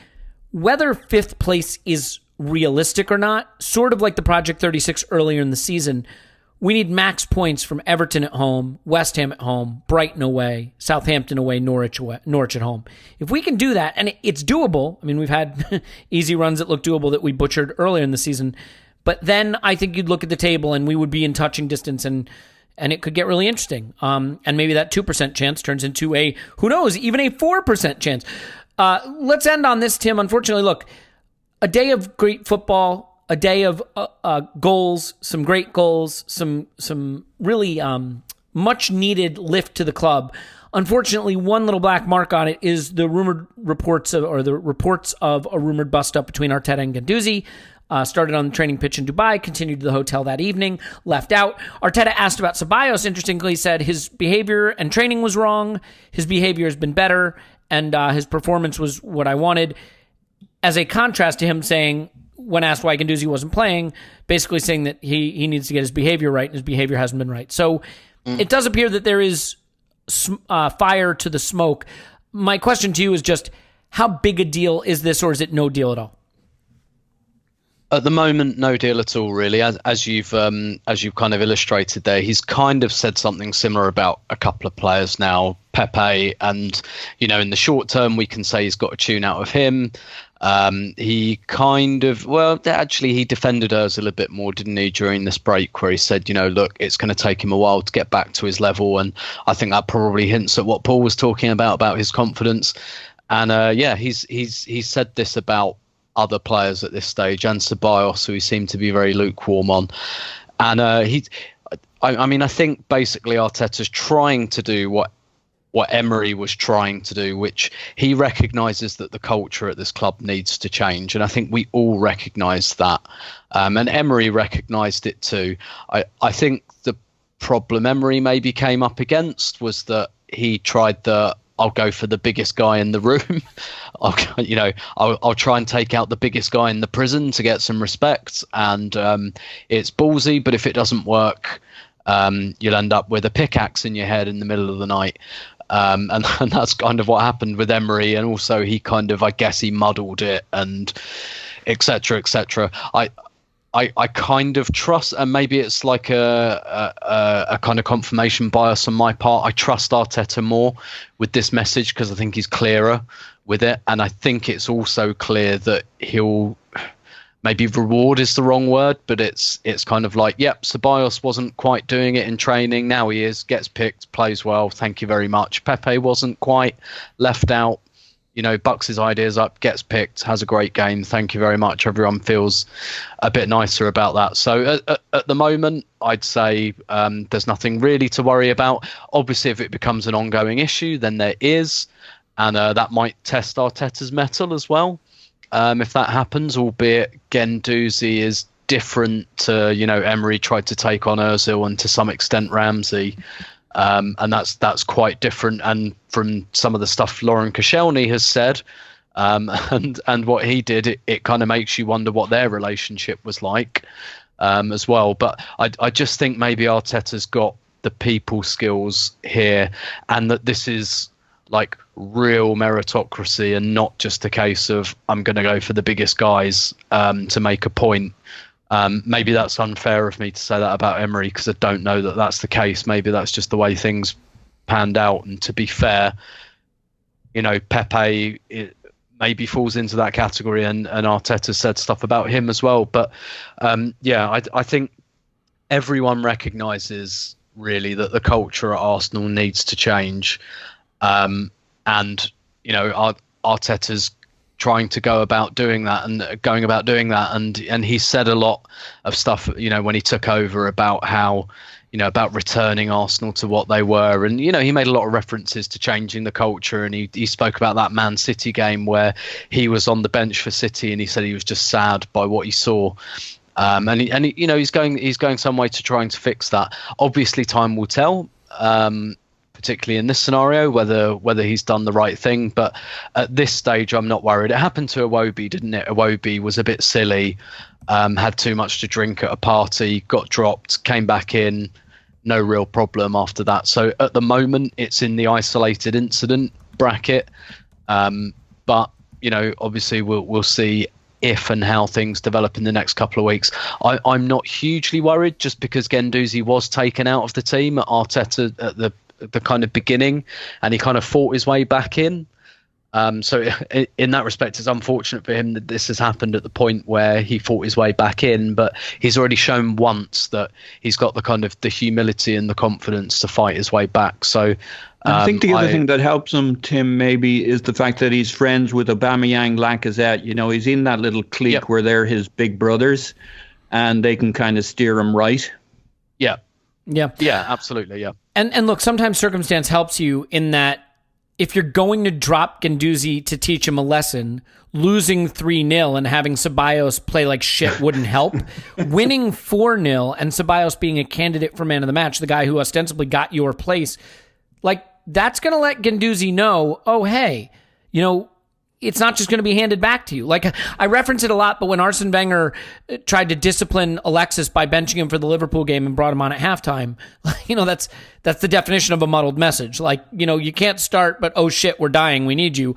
whether fifth place is realistic or not, sort of like the Project 36 earlier in the season, we need max points from Everton at home, West Ham at home, Brighton away, Southampton away, Norwich at home. If we can do that, and it's doable, I mean, we've had easy runs that look doable that we butchered earlier in the season, but then I think you'd look at the table and we would be in touching distance, and it could get really interesting. And maybe that 2% chance turns into who knows, even a 4% chance. Let's end on this, Tim. Unfortunately, look, a day of great football, a day of goals, some great goals, some really much needed lift to the club. Unfortunately, one little black mark on it is the reports of a rumored bust-up between Arteta and Guendouzi. Started on the training pitch in Dubai, continued to the hotel that evening, left out. Arteta asked about Ceballos, interestingly said his behavior and training was wrong. His behavior has been better, and his performance was what I wanted. As a contrast to him saying, when asked why Guendouzi wasn't playing, basically saying that he needs to get his behavior right, and his behavior hasn't been right. So it does appear that there is fire to the smoke. My question to you is just, how big a deal is this, or is it no deal at all? At the moment, no deal at all, really. As you've kind of illustrated there, he's kind of said something similar about a couple of players now, Pepe, and in the short term, we can say he's got a tune out of him. He he defended Ozil a bit more, didn't he, during this break, where he said, look, it's going to take him a while to get back to his level, and I think that probably hints at what Paul was talking about his confidence. And he's said this about other players at this stage, and Ceballos, who he seemed to be very lukewarm on. And I think basically Arteta's trying to do what Emery was trying to do, which he recognises that the culture at this club needs to change. And I think we all recognise that. And Emery recognised it too. I think the problem Emery maybe came up against was that he tried I'll go for the biggest guy in the room. I'll try and take out the biggest guy in the prison to get some respect. And it's ballsy, but if it doesn't work, you'll end up with a pickaxe in your head in the middle of the night. And that's kind of what happened with Emery. And also he kind of, I guess he muddled it and et cetera, et cetera. I kind of trust, and maybe it's like a kind of confirmation bias on my part. I trust Arteta more with this message because I think he's clearer with it. And I think it's also clear that he'll, maybe reward is the wrong word, but it's kind of like, yep, Ceballos wasn't quite doing it in training. Now he is, gets picked, plays well. Thank you very much. Pepe wasn't quite, left out. Bucks his ideas up, gets picked, has a great game. Thank you very much. Everyone feels a bit nicer about that. So at the moment, I'd say there's nothing really to worry about. Obviously, if it becomes an ongoing issue, then there is. And that might test Arteta's mettle as well. If that happens, albeit Guendouzi is different to, Emery tried to take on Ozil and to some extent Ramsey. And that's quite different. And from some of the stuff Lauren Koscielny has said, and what he did, it kind of makes you wonder what their relationship was like as well. But I just think maybe Arteta's got the people skills here, and that this is like real meritocracy and not just a case of I'm going to go for the biggest guys to make a point. Maybe that's unfair of me to say that about Emery because I don't know that that's the case. Maybe that's just the way things panned out. And to be fair, Pepe maybe falls into that category, and Arteta said stuff about him as well. But I think everyone recognises really that the culture at Arsenal needs to change. And Arteta's trying to go about doing that, and he said a lot of stuff when he took over about how about returning Arsenal to what they were, and he made a lot of references to changing the culture, and he spoke about that Man City game where he was on the bench for City and he said he was just sad by what he saw, and he's going some way to trying to fix that. Obviously time will tell, particularly in this scenario, whether he's done the right thing. But at this stage, I'm not worried. It happened to Iwobi, didn't it? Iwobi was a bit silly, had too much to drink at a party, got dropped, came back in, no real problem after that. So at the moment, it's in the isolated incident bracket. But, obviously we'll see if and how things develop in the next couple of weeks. I'm not hugely worried just because Guendouzi was taken out of the team at Arteta at the kind of beginning, and he kind of fought his way back in. So in that respect, it's unfortunate for him that this has happened at the point where he fought his way back in, but he's already shown once that he's got the kind of the humility and the confidence to fight his way back. So I think the other thing that helps him, Tim, maybe is the fact that he's friends with Aubameyang, Lacazette. He's in that little clique where they're his big brothers and they can kind of steer him right. Yeah. Yeah. Yeah, absolutely. Yeah. And look, sometimes circumstance helps you in that if you're going to drop Guendouzi to teach him a lesson, losing 3-0 and having Ceballos play like shit wouldn't help. Winning 4-0 and Ceballos being a candidate for man of the match, the guy who ostensibly got your place, like that's going to let Guendouzi know, oh, hey, it's not just going to be handed back to you. Like I reference it a lot, but when Arsene Wenger tried to discipline Alexis by benching him for the Liverpool game and brought him on at halftime, that's the definition of a muddled message. Like, you can't start, but oh shit, we're dying, we need you.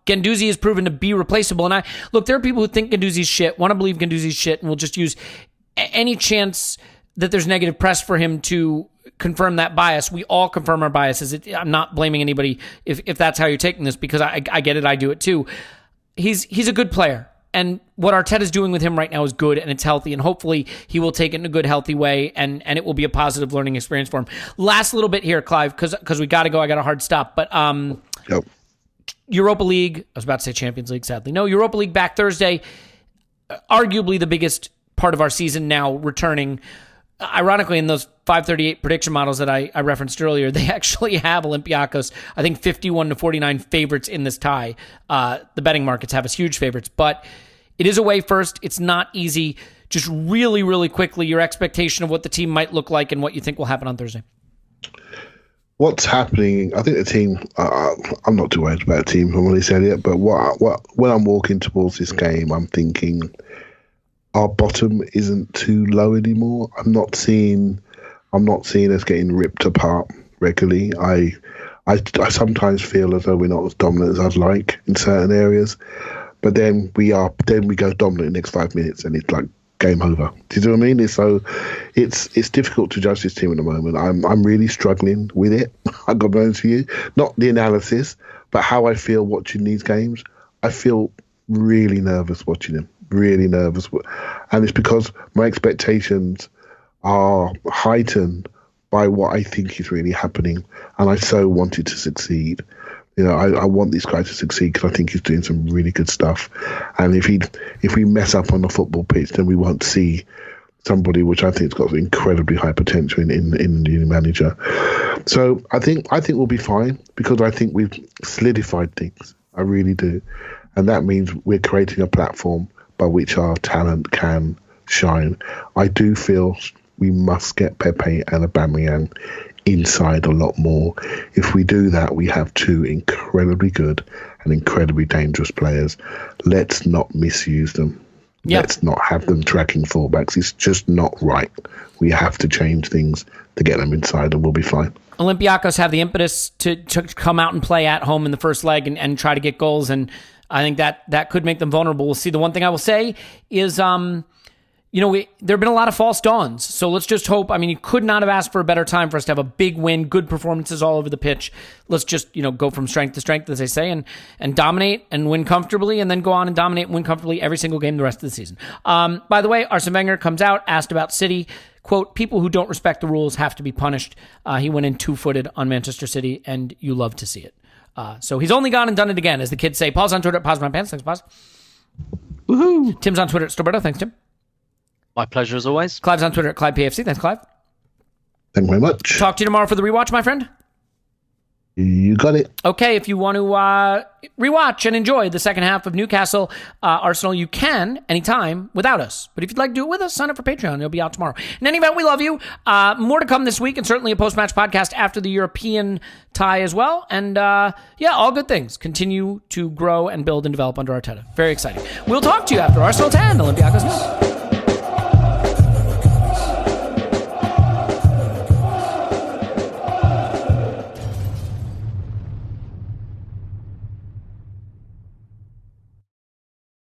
Guendouzi has proven to be replaceable. And there are people who think Guendouzi's shit, want to believe Guendouzi's shit, and will just use any chance that there's negative press for him to confirm that bias. We all confirm our biases. I'm not blaming anybody if that's how you're taking this, because I get it. I do it too. He's a good player. And what Arteta's doing with him right now is good, and it's healthy, and hopefully he will take it in a good, healthy way, and it will be a positive learning experience for him. Last little bit here, Clive, because we got to go. I got a hard stop. But Yep. Europa League, I was about to say Champions League, sadly. No, Europa League back Thursday. Arguably the biggest part of our season now returning. Ironically, in those 538 prediction models that I referenced earlier, they actually have Olympiacos, I think 51-49 favorites in this tie. The betting markets have us huge favorites, but it is away first. It's not easy. Just really, really quickly, your expectation of what the team might look like and what you think will happen on Thursday. What's happening? I think the team. I'm not too worried about the team, I'm really saying it. But when I'm walking towards this game, I'm thinking our bottom isn't too low anymore. I'm not seeing us getting ripped apart regularly. I sometimes feel as though we're not as dominant as I'd like in certain areas, but then we go dominant in the next 5 minutes and it's like game over. Do you know what I mean? It's difficult to judge this team at the moment. I'm really struggling with it. I got to be honest with you. Not the analysis, but how I feel watching these games. I feel really nervous watching them. Really nervous, and it's because my expectations are heightened by what I think is really happening, and I so wanted to succeed. I want this guy to succeed because I think he's doing some really good stuff. And if we mess up on the football pitch, then we won't see somebody which I think has got incredibly high potential in the new manager. So I think we'll be fine because I think we've solidified things. I really do, and that means we're creating a platform by which our talent can shine. I do feel we must get Pepe and Aubameyang inside a lot more. If we do that, we have two incredibly good and incredibly dangerous players. Let's not misuse them. Yep. Let's not have them tracking fullbacks. It's just not right. We have to change things to get them inside, and we'll be fine. Olympiacos have the impetus to come out and play at home in the first leg and try to get goals, and I think that could make them vulnerable. We'll see. The one thing I will say is, there have been a lot of false dawns. So let's just hope. I mean, you could not have asked for a better time for us to have a big win, good performances all over the pitch. Let's just, go from strength to strength, as they say, and dominate and win comfortably, and then go on and dominate and win comfortably every single game the rest of the season. By the way, Arsene Wenger comes out, asked about City. Quote, people who don't respect the rules have to be punished. He went in two-footed on Manchester City, and you love to see it. So he's only gone and done it again, as the kids say. Paul's on Twitter at Pause My Pants. Thanks, Pause. Woohoo! Tim's on Twitter at Storberto. Thanks, Tim. My pleasure as always. Clive's on Twitter at ClivePFC. Thanks, Clive. Thank you very much. Talk to you tomorrow for the rewatch, my friend. You got it. Okay, if you want to rewatch and enjoy the second half of Newcastle Arsenal, you can anytime without us. But if you'd like to do it with us, sign up for Patreon. It'll be out tomorrow. In any event, we love you. More to come this week, and certainly a post-match podcast after the European tie as well. And all good things. Continue to grow and build and develop under Arteta. Very exciting. We'll talk to you after Arsenal 10, Olympiacos news.